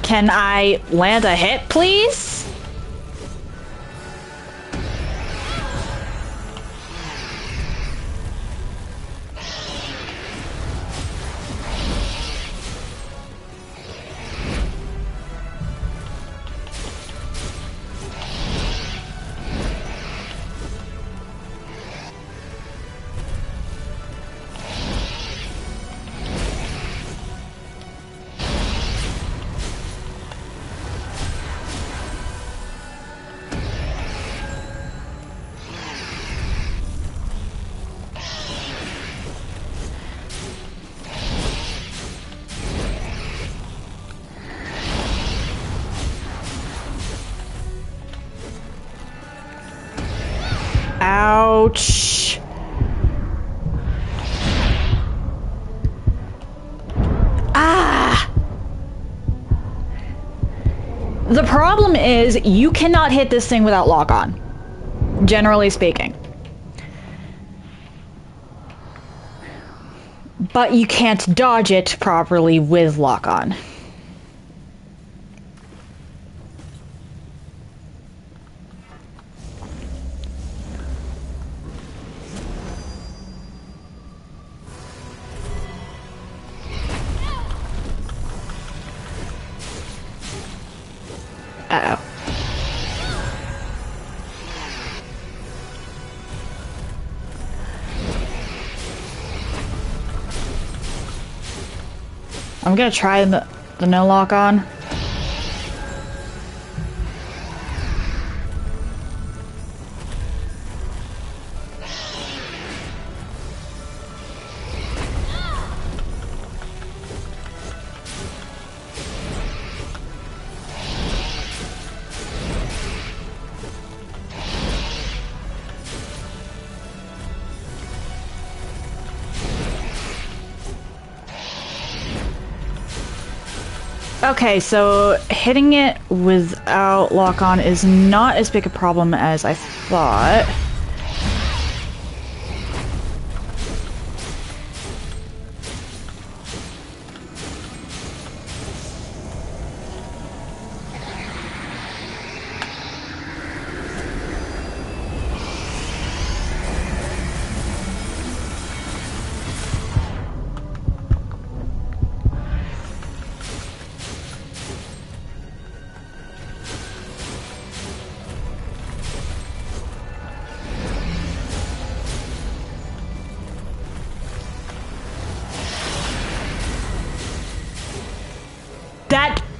Can I land a hit, please? Ouch. Ah! The problem is, you cannot hit this thing without lock-on. Generally speaking. But you can't dodge it properly with lock-on. Uh-oh. I'm gonna try the no lock on. Okay, so hitting it without lock on is not as big a problem as I thought.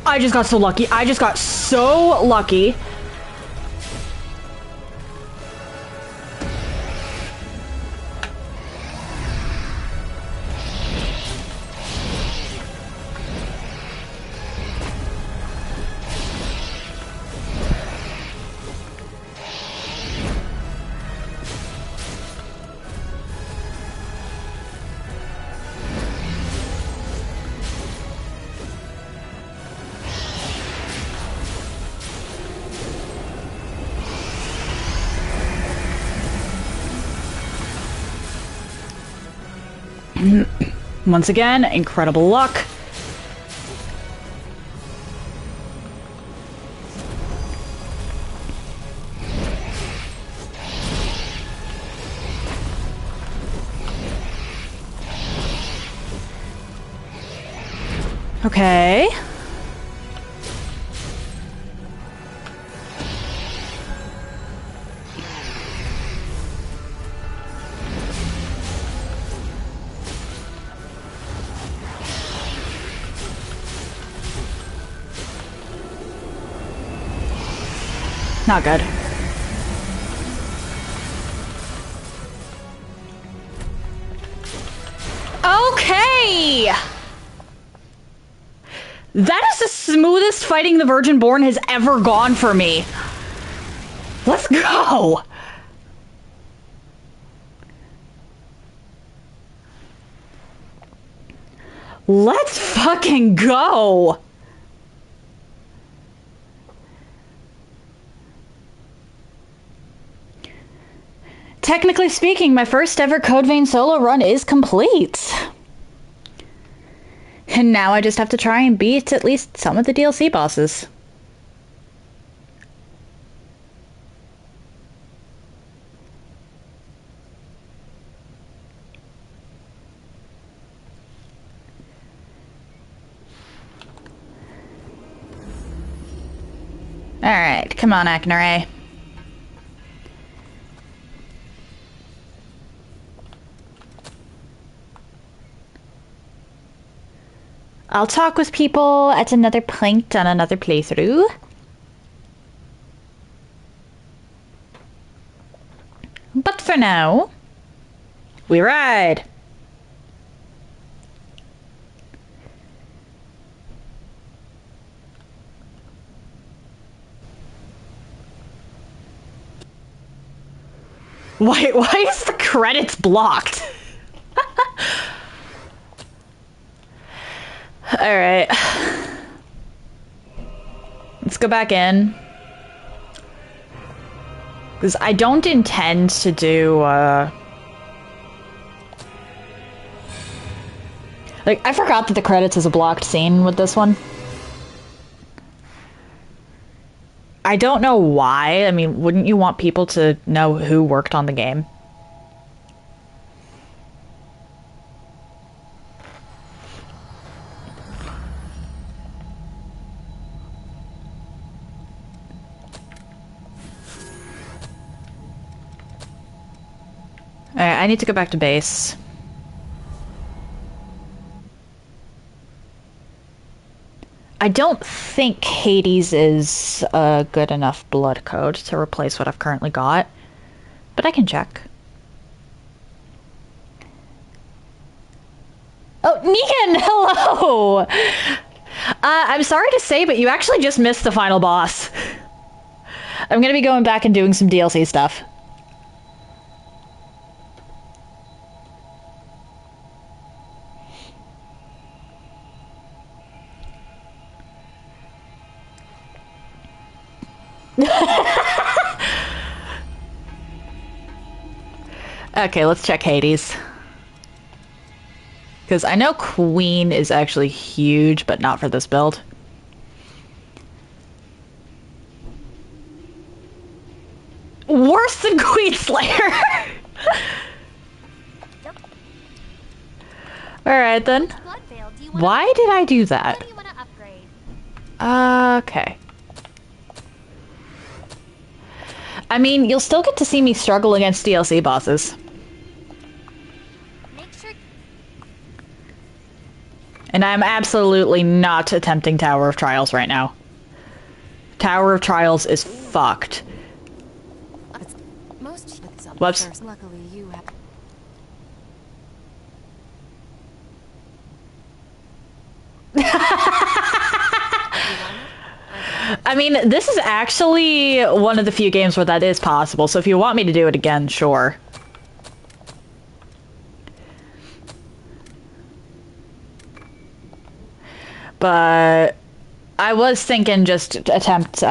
I just got so lucky. I just got so lucky. Once again, incredible luck. Okay. Not good. Okay! That is the smoothest fighting the Virgin Born has ever gone for me. Let's go! Let's fucking go! Technically speaking, my first ever Code Vein solo run is complete. And now I just have to try and beat at least some of the DLC bosses. Alright, come on, Akinaray. I'll talk with people at another point on another playthrough. But for now, we ride. Why is the credits blocked? Alright. Let's go back in. Because I don't intend to do, like, I forgot that the credits is a blocked scene with this one. I don't know why. I mean, wouldn't you want people to know who worked on the game? Alright, I need to go back to base. I don't think Hades is a good enough blood code to replace what I've currently got, but I can check. Oh, Negan, hello! I'm sorry to say, but you actually just missed the final boss. I'm gonna be going back and doing some DLC stuff. Okay, let's check Hades. Because I know Queen is actually huge, but not for this build. Worse than Queen Slayer! Alright then. Why did I do that? Okay. I mean, you'll still get to see me struggle against DLC bosses. And I'm absolutely not attempting Tower of Trials right now. Tower of Trials is fucked. Whoops. Luckily, you have. I mean, this is actually one of the few games where that is possible, so if you want me to do it again, sure. But I was thinking just attempt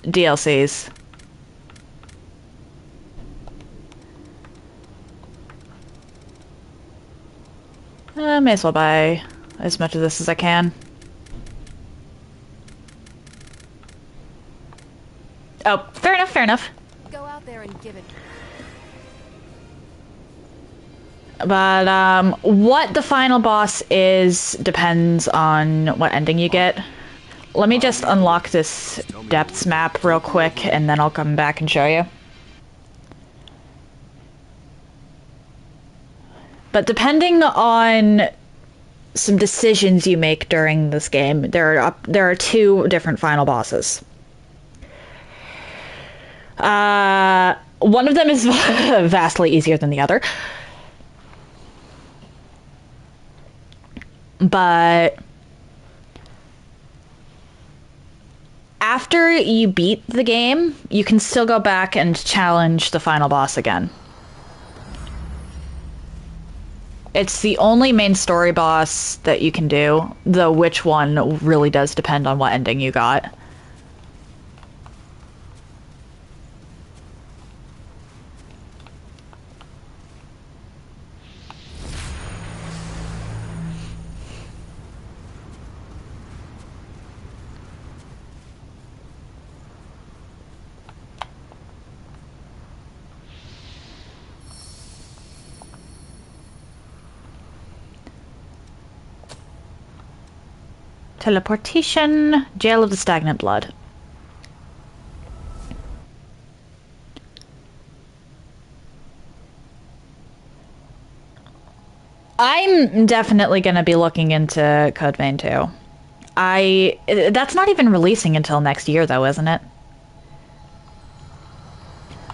DLCs. May as well buy as much of this as I can. Oh, fair enough, fair enough. Go out there and give it. But, what the final boss is depends on what ending you get. Let me just unlock this depths map real quick, and then I'll come back and show you. But depending on some decisions you make during this game, there are two different final bosses. One of them is vastly easier than the other. But after you beat the game, you can still go back and challenge the final boss again. It's the only main story boss that you can do, though which one really does depend on what ending you got. Teleportation, Jail of the Stagnant Blood. I'm definitely going to be looking into Code Vein 2. That's not even releasing until next year, though, isn't it?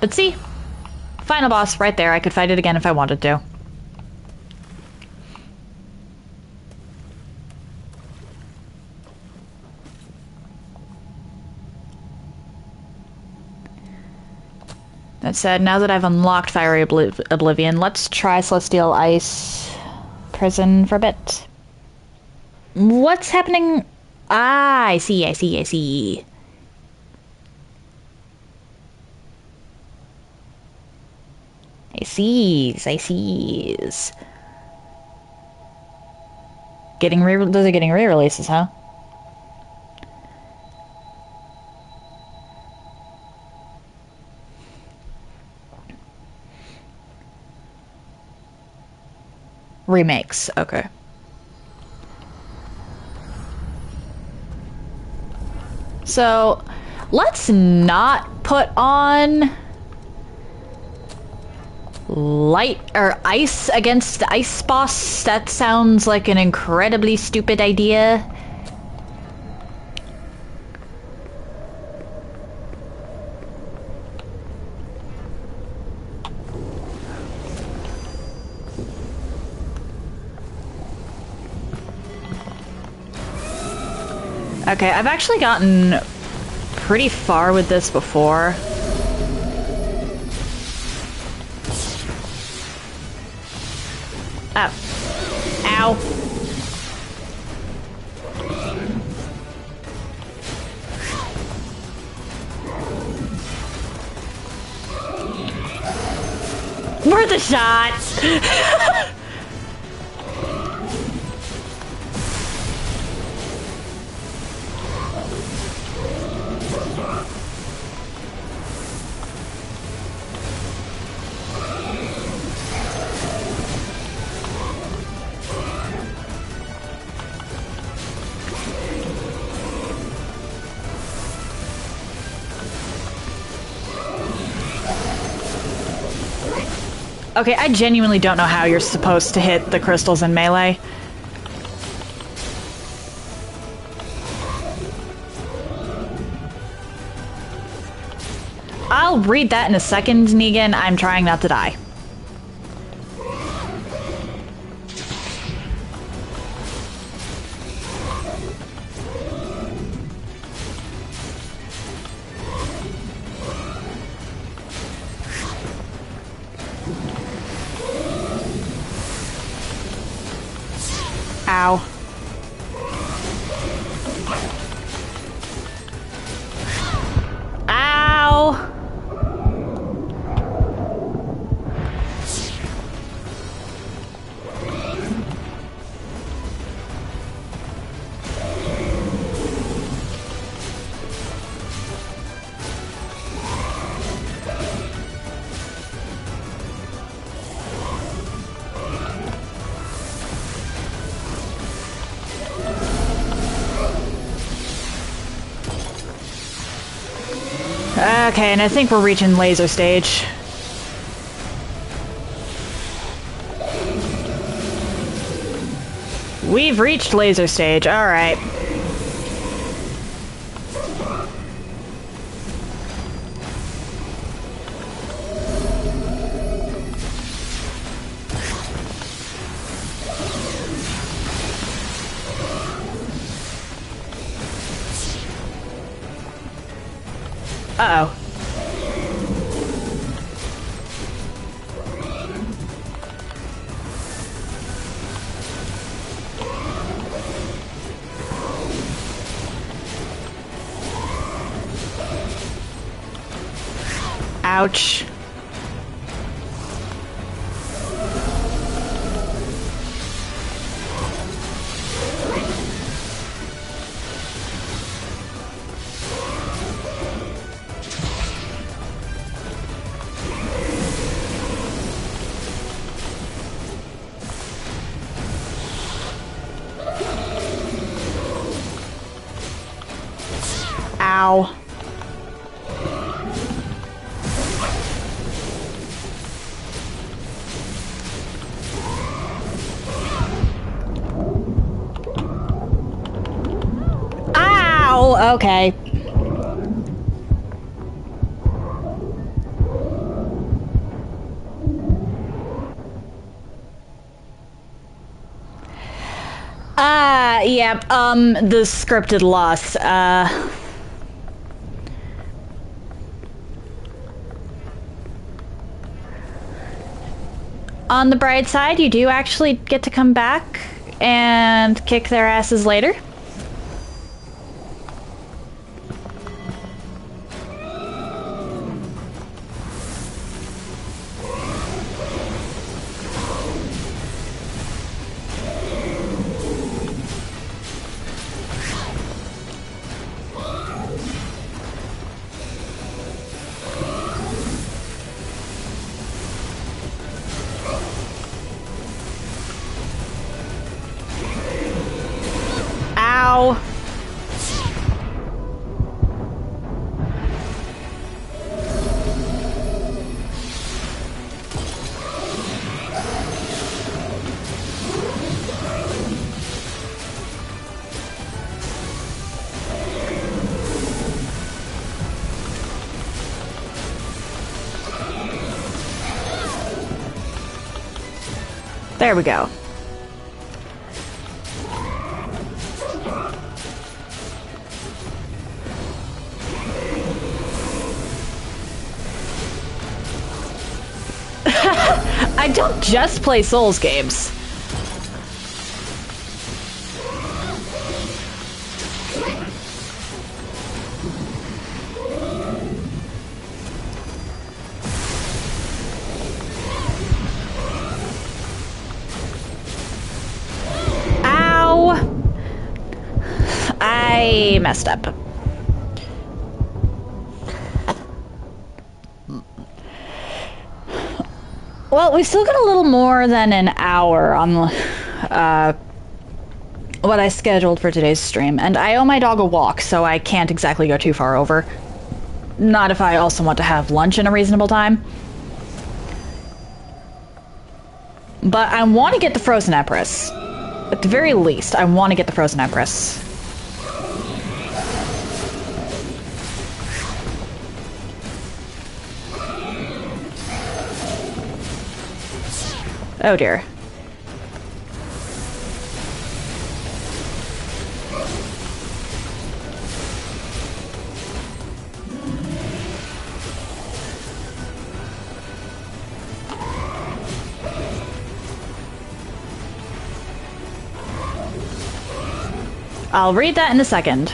But see, final boss right there. I could fight it again if I wanted to. That said, now that I've unlocked Fiery Oblivion, let's try Celestial Ice Prison for a bit. What's happening? Ah, I see. I see. Those are getting re-releases, huh? Remakes, okay. So, let's not put on Light or ice against the ice boss? That sounds like an incredibly stupid idea. Okay, I've actually gotten pretty far with this before. Oh. Ow. Worth a shot! Okay, I genuinely don't know how you're supposed to hit the crystals in melee. I'll read that in a second, Negan. I'm trying not to die. Ow. Ow! Okay, and I think we're reaching laser stage. We've reached laser stage, alright. Uh-oh. Ouch. Ow. Ow! Okay. Yeah, the scripted loss, on the bright side, you do actually get to come back and kick their asses later. There we go. I don't just play Souls games. Ow! I messed up. Well, we still got a little more than an hour on what I scheduled for today's stream, and I owe my dog a walk, so I can't exactly go too far over. Not if I also want to have lunch in a reasonable time. But I want to get the Frozen Empress. At the very least, I want to get the Frozen Empress. Oh dear. I'll read that in a second.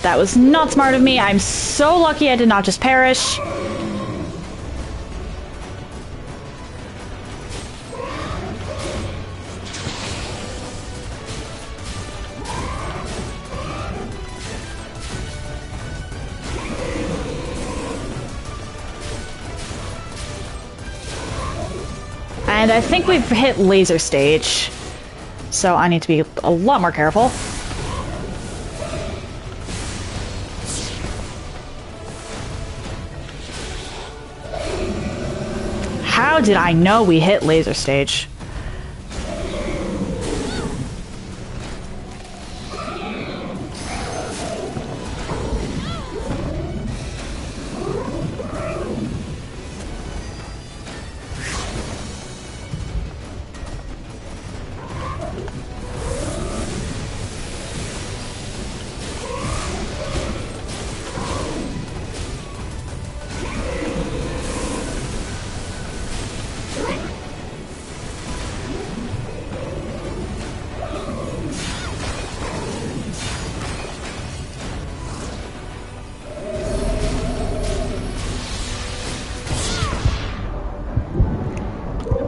That was not smart of me. I'm so lucky I did not just perish. And I think we've hit laser stage, so I need to be a lot more careful. How did I know we hit laser stage?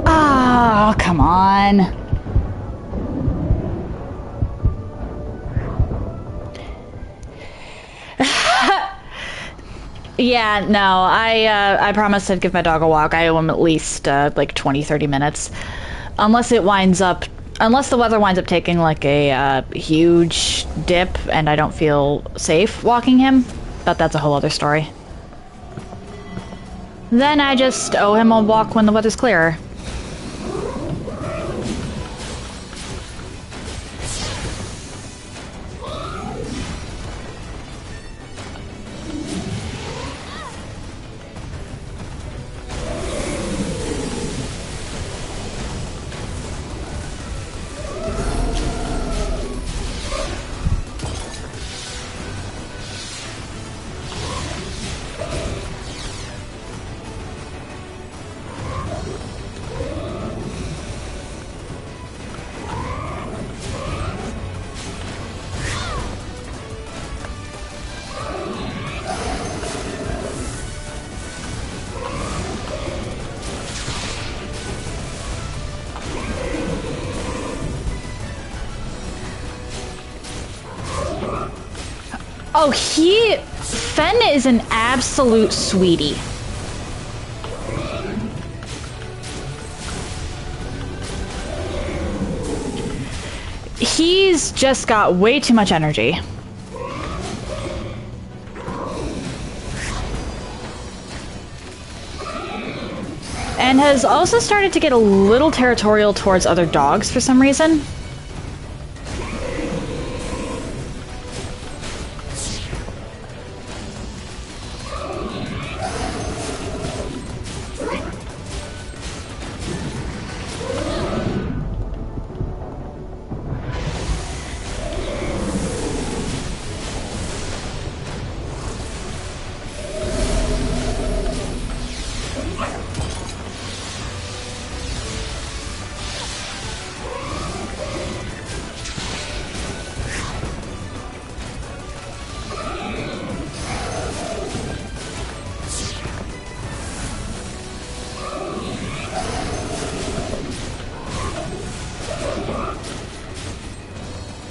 Oh, come on. Yeah, no, I promised I'd give my dog a walk. I owe him at least like 20-30 minutes. Unless the weather winds up taking like a huge dip and I don't feel safe walking him, but that's a whole other story. Then I just owe him a walk when the weather's clearer. Oh, Fen is an absolute sweetie. He's just got way too much energy. And has also started to get a little territorial towards other dogs for some reason.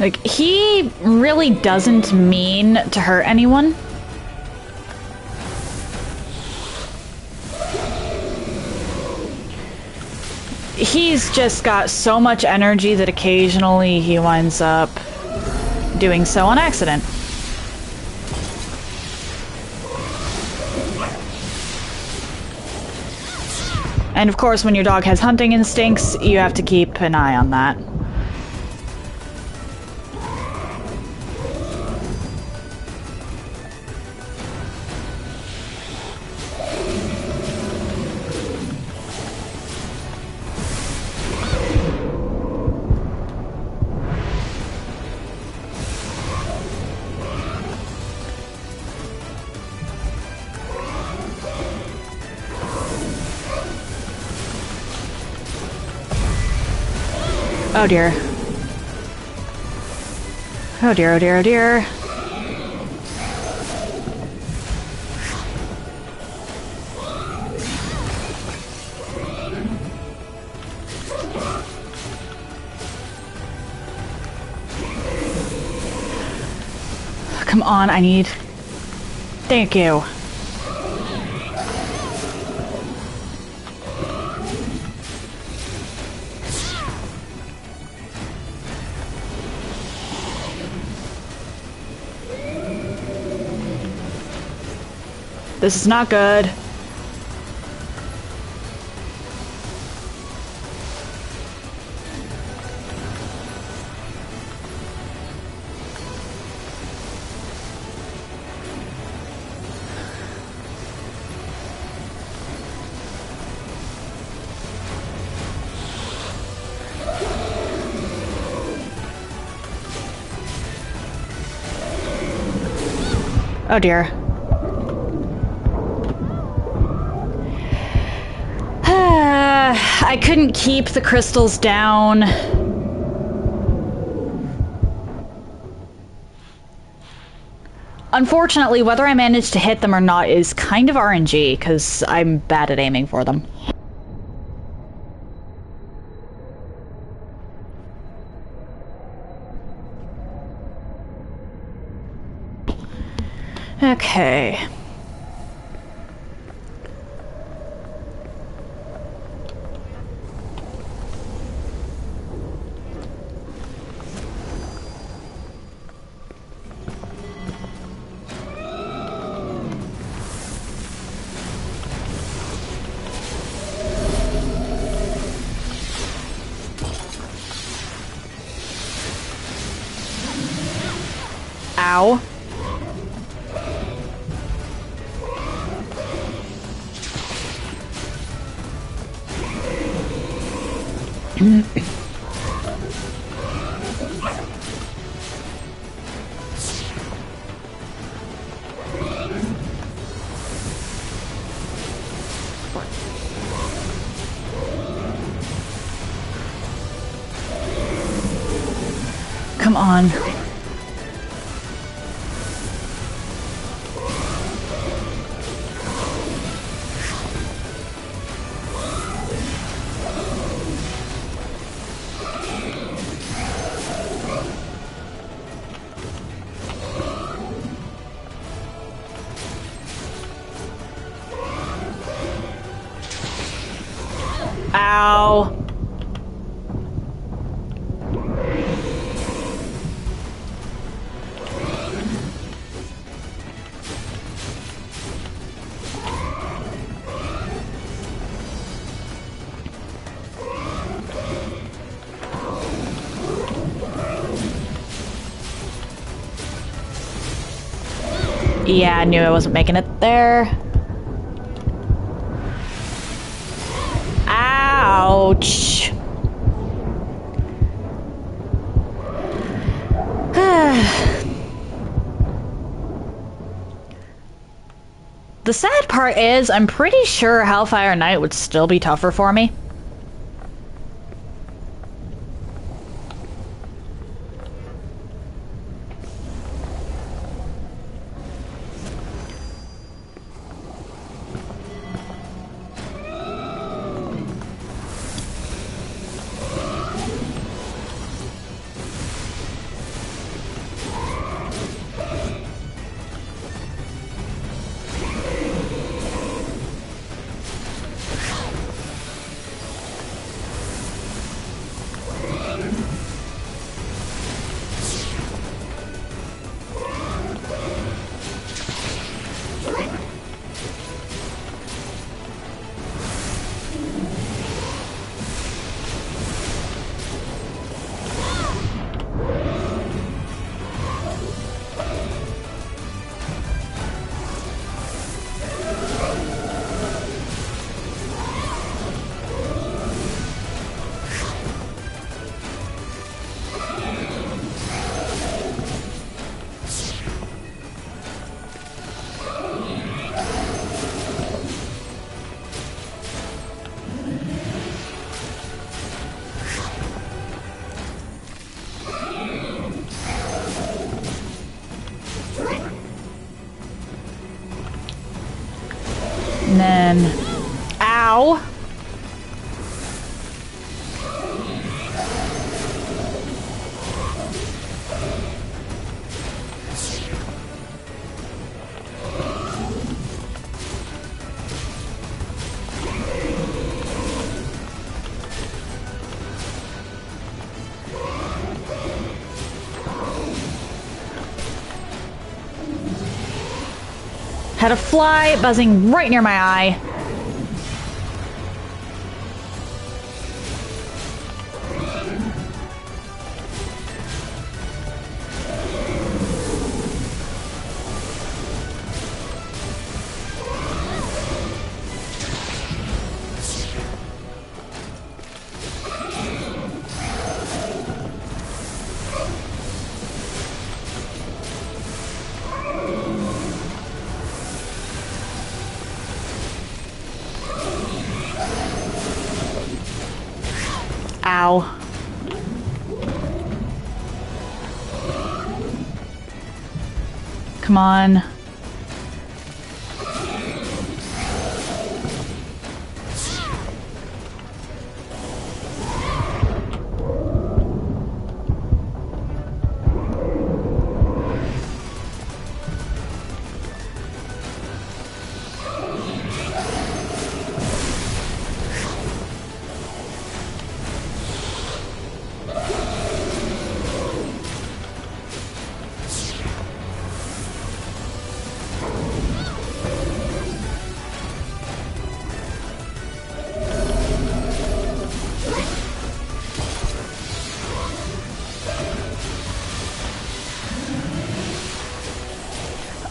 Like, he really doesn't mean to hurt anyone. He's just got so much energy that occasionally he winds up doing so on accident. And of course, when your dog has hunting instincts, you have to keep an eye on that. Oh dear. Oh dear, oh dear, oh dear. Come on, I need... Thank you. This is not good. Oh dear. I couldn't keep the crystals down. Unfortunately, whether I manage to hit them or not is kind of RNG, because I'm bad at aiming for them. Okay. Ow. Come on. Ow. Yeah, I knew I wasn't making it there. Ouch. The sad part is, I'm pretty sure Hellfire Knight would still be tougher for me. And then... Ow! Had a fly buzzing right near my eye. Ow. Come on.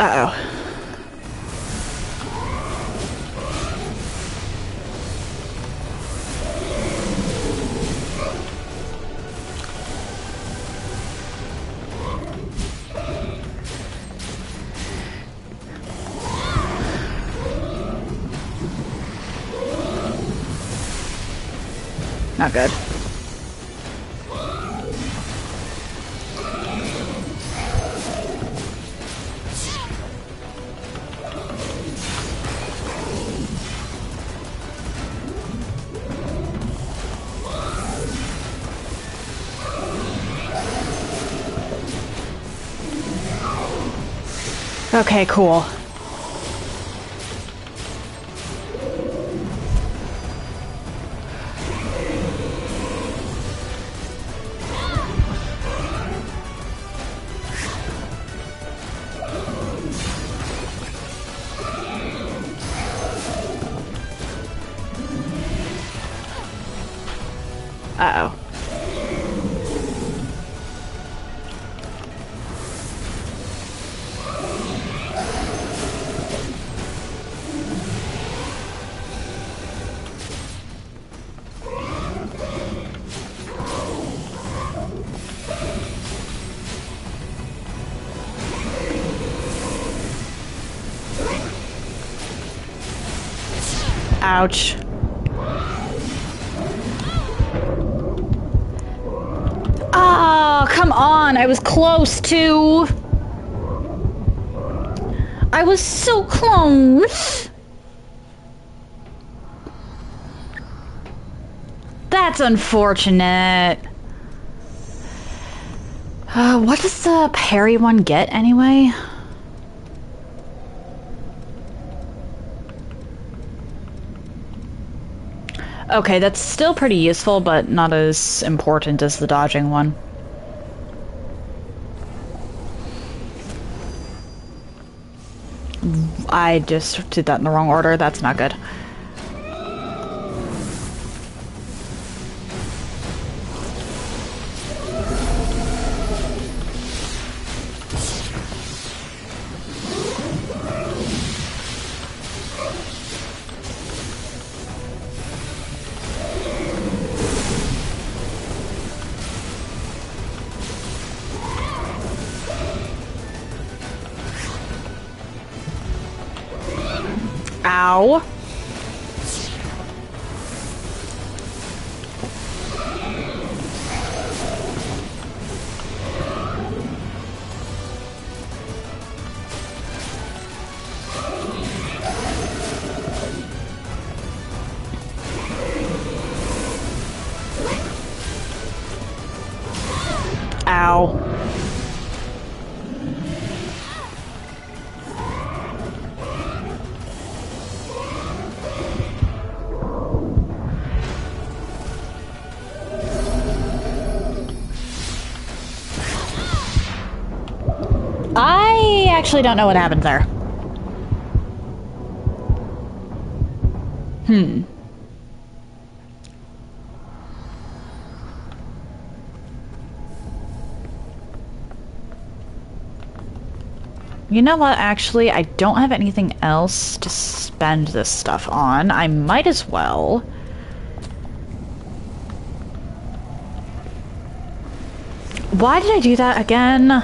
Uh-oh. Not good. Okay, cool. Uh-oh. Ouch. Oh, come on. I was close to... I was so close. That's unfortunate. What does the parry one get anyway? Okay, that's still pretty useful, but not as important as the dodging one. I just did that in the wrong order. That's not good. Ow. Ow. I actually don't know what happened there. You know what, actually, I don't have anything else to spend this stuff on. I might as well. Why did I do that again?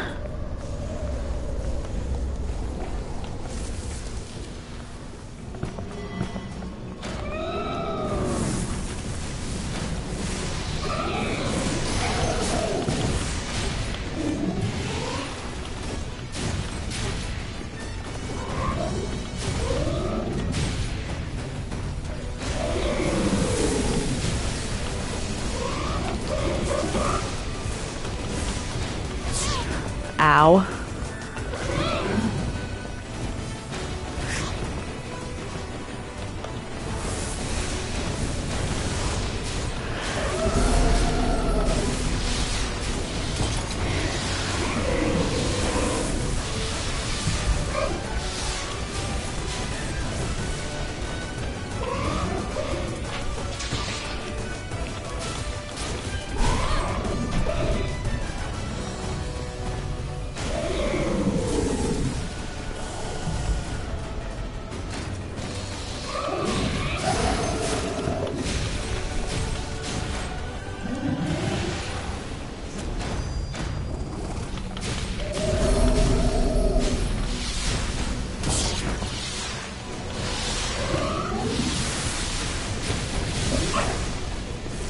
Ow.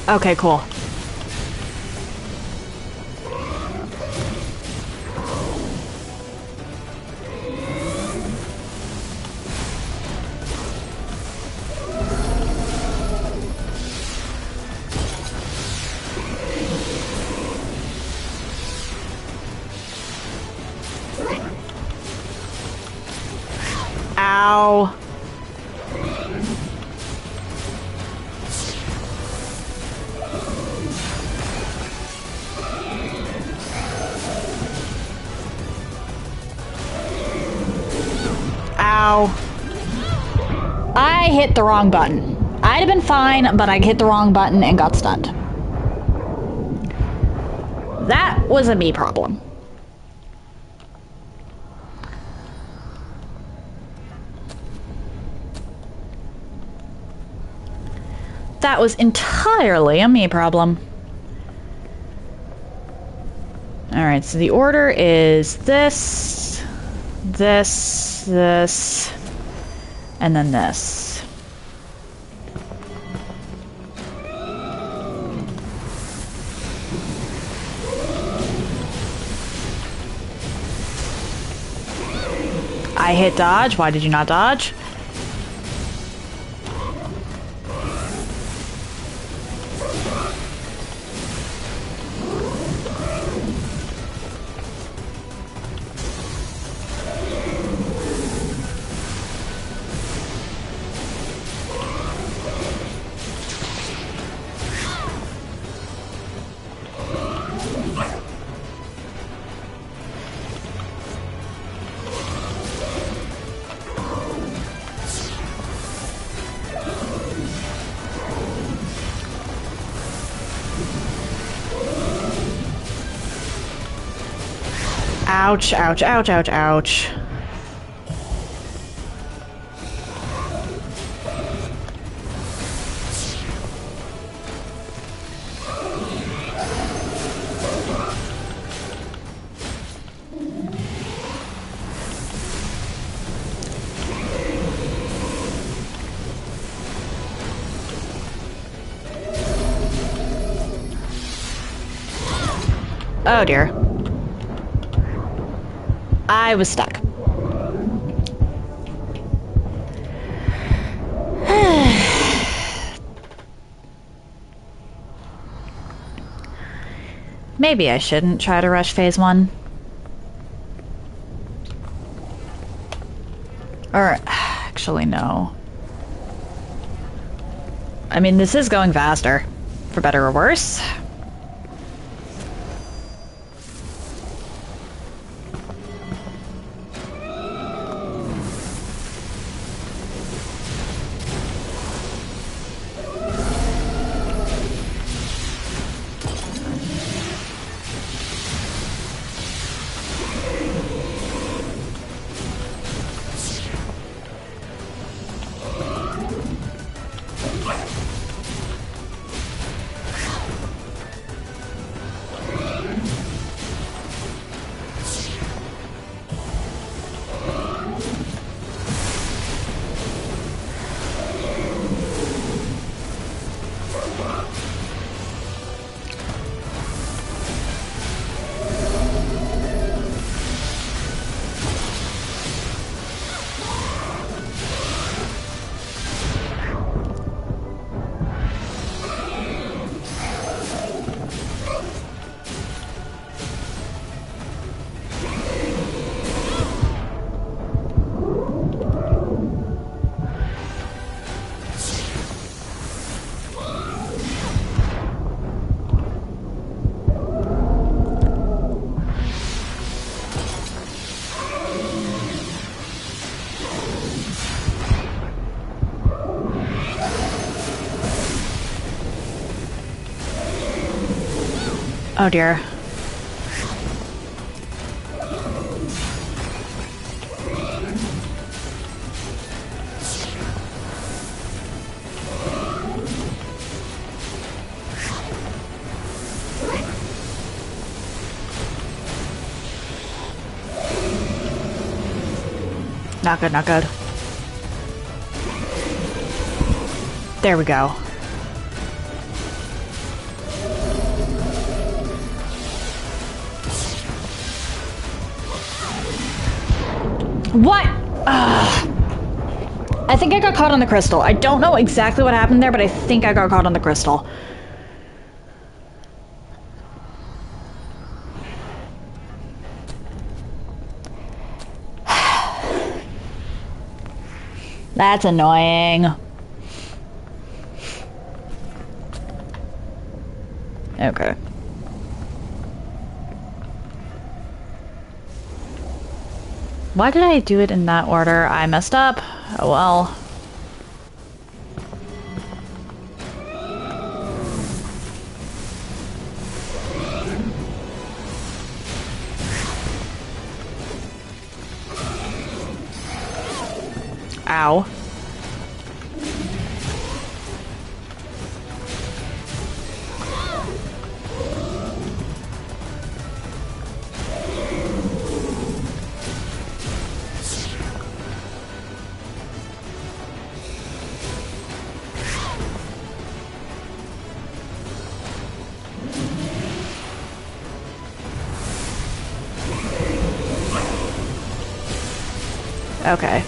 Okay, cool. Ow. Ow. I hit the wrong button. I'd have been fine, but I hit the wrong button and got stunned. That was a me problem. That was entirely a me problem. Alright, so the order is this, this, and then this. I hit dodge. Why did you not dodge? Ouch, ouch, ouch, ouch, ouch. Oh dear. I was stuck. Maybe I shouldn't try to rush phase 1. Or, actually, no. I mean, this is going faster, for better or worse. Oh dear. Not good, not good. There we go. What? I think I got caught on the crystal. I don't know exactly what happened there, but I think I got caught on the crystal. That's annoying. Okay. Why did I do it in that order? I messed up. Oh well. Ow. Okay.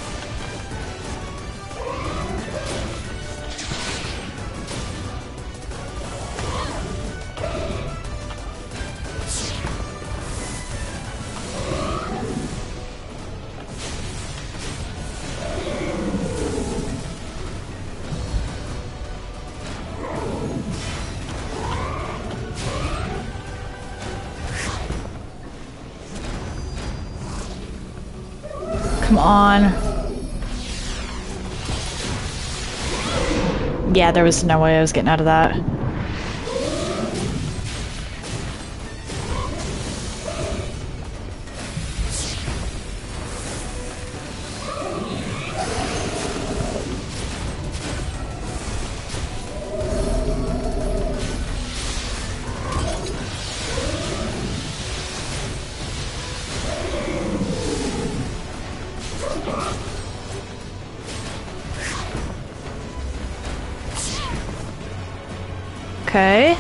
Come on. Yeah, there was no way I was getting out of that. Okay.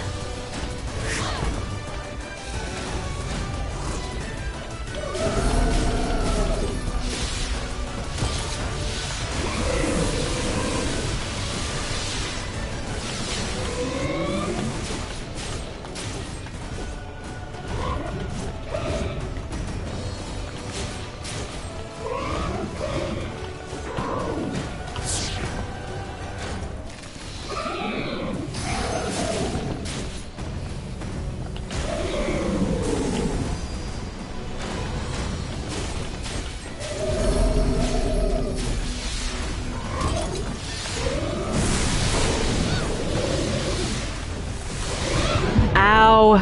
Ow.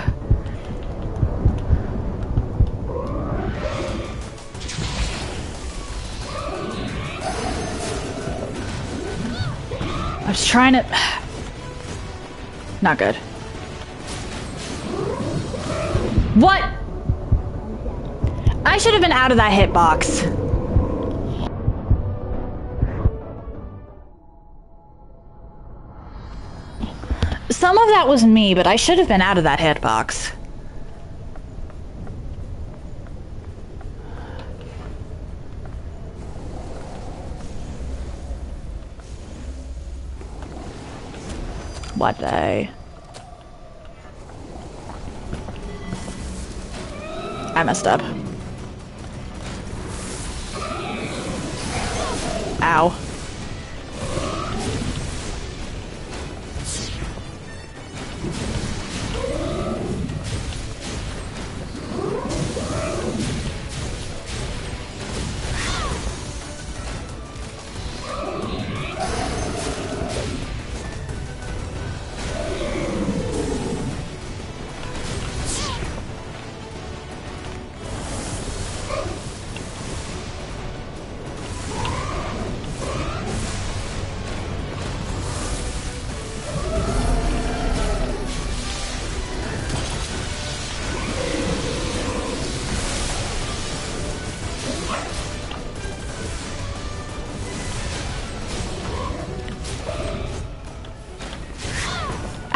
I was trying to... Not good. What? I should have been out of that hitbox. Some of that was me, but I should have been out of that hitbox. What day? I messed up. Ow.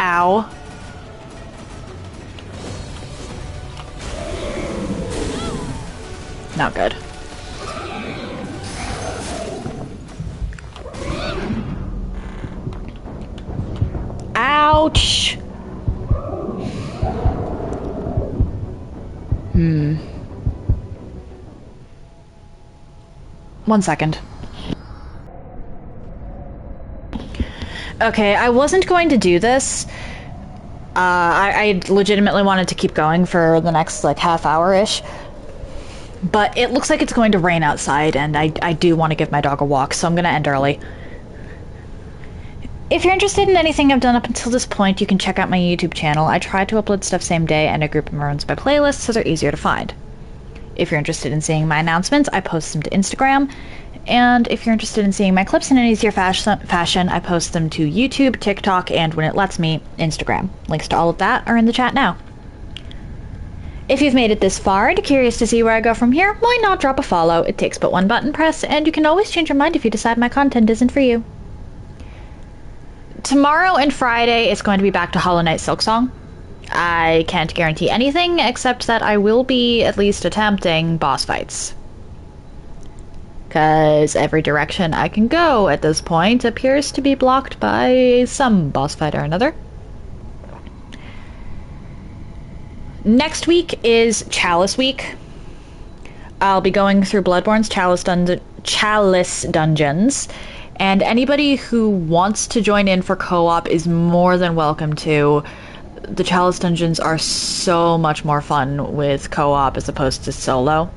Ow. Not good. Ouch. One second. Okay, I wasn't going to do this. I legitimately wanted to keep going for the next, like, half hour-ish. But it looks like it's going to rain outside, and I do want to give my dog a walk, so I'm going to end early. If you're interested in anything I've done up until this point, you can check out my YouTube channel. I try to upload stuff same day, and I group them around by playlists so they're easier to find. If you're interested in seeing my announcements, I post them to Instagram. And if you're interested in seeing my clips in an easier fashion, I post them to YouTube, TikTok, and when it lets me, Instagram. Links to all of that are in the chat now. If you've made it this far and are curious to see where I go from here, why not drop a follow? It takes but one button press, and you can always change your mind if you decide my content isn't for you. Tomorrow and Friday, it's going to be back to Hollow Knight Silksong. I can't guarantee anything, except that I will be at least attempting boss fights. Because every direction I can go at this point appears to be blocked by some boss fight or another. Next week is Chalice Week. I'll be going through Bloodborne's Chalice dungeons, and anybody who wants to join in for co-op is more than welcome to. The Chalice dungeons are so much more fun with co-op as opposed to solo.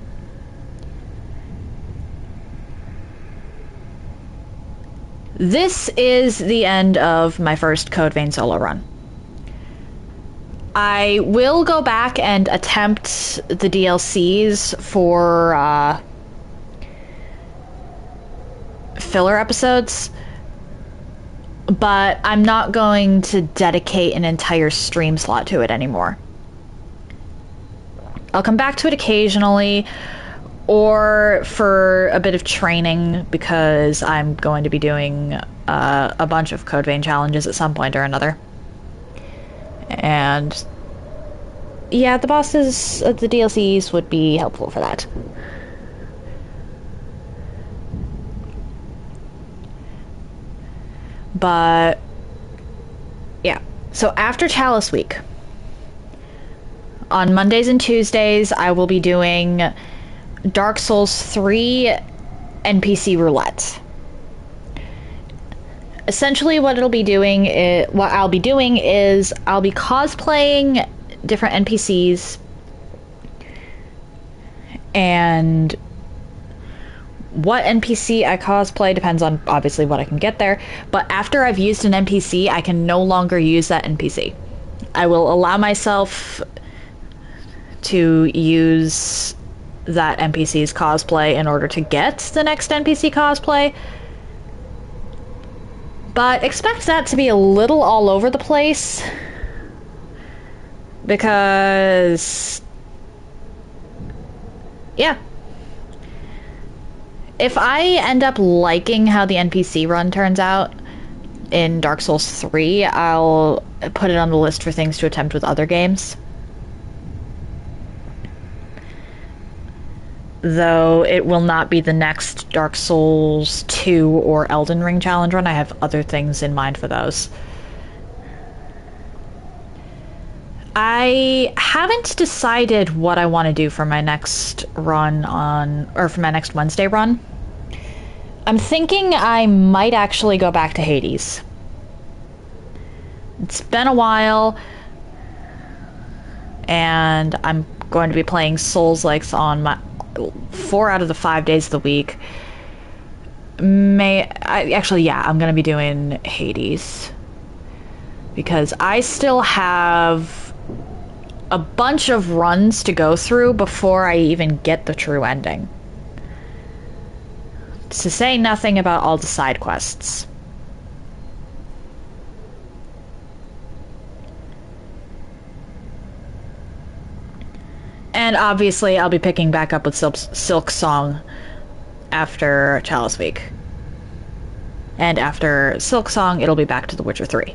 This is the end of my first Code Vein solo run. I will go back and attempt the DLCs for filler episodes, but I'm not going to dedicate an entire stream slot to it anymore. I'll come back to it occasionally, or for a bit of training, because I'm going to be doing a bunch of Code Vein challenges at some point or another. And yeah, the bosses, the DLCs would be helpful for that. But yeah, so after Chalice Week, on Mondays and Tuesdays, I will be doing Dark Souls 3 NPC Roulette. Essentially what I'll be doing is I'll be cosplaying different NPCs, and what NPC I cosplay depends on obviously what I can get there, but after I've used an NPC, I can no longer use that NPC. I will allow myself to use that NPC's cosplay in order to get the next NPC cosplay, but expect that to be a little all over the place, because yeah, if I end up liking how the NPC run turns out in Dark Souls 3, I'll put it on the list for things to attempt with other games. Though it will not be the next Dark Souls 2 or Elden Ring challenge run. I have other things in mind for those. I haven't decided what I want to do for my next run for my next Wednesday run. I'm thinking I might actually go back to Hades. It's been a while, and I'm going to be playing Souls-likes on my 4 out of the 5 days of the week. I'm going to be doing Hades, because I still have a bunch of runs to go through before I even get the true ending. To say nothing about all the side quests. And obviously I'll be picking back up with Silksong after Chalice Week. And after Silksong, it'll be back to The Witcher 3.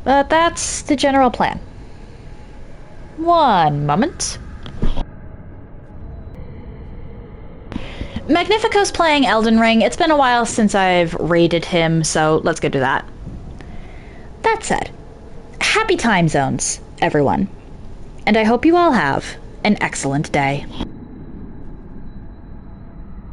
But that's the general plan. One moment. Magnifico's playing Elden Ring. It's been a while since I've raided him, so let's go do that. That said, happy time zones, everyone. And I hope you all have an excellent day.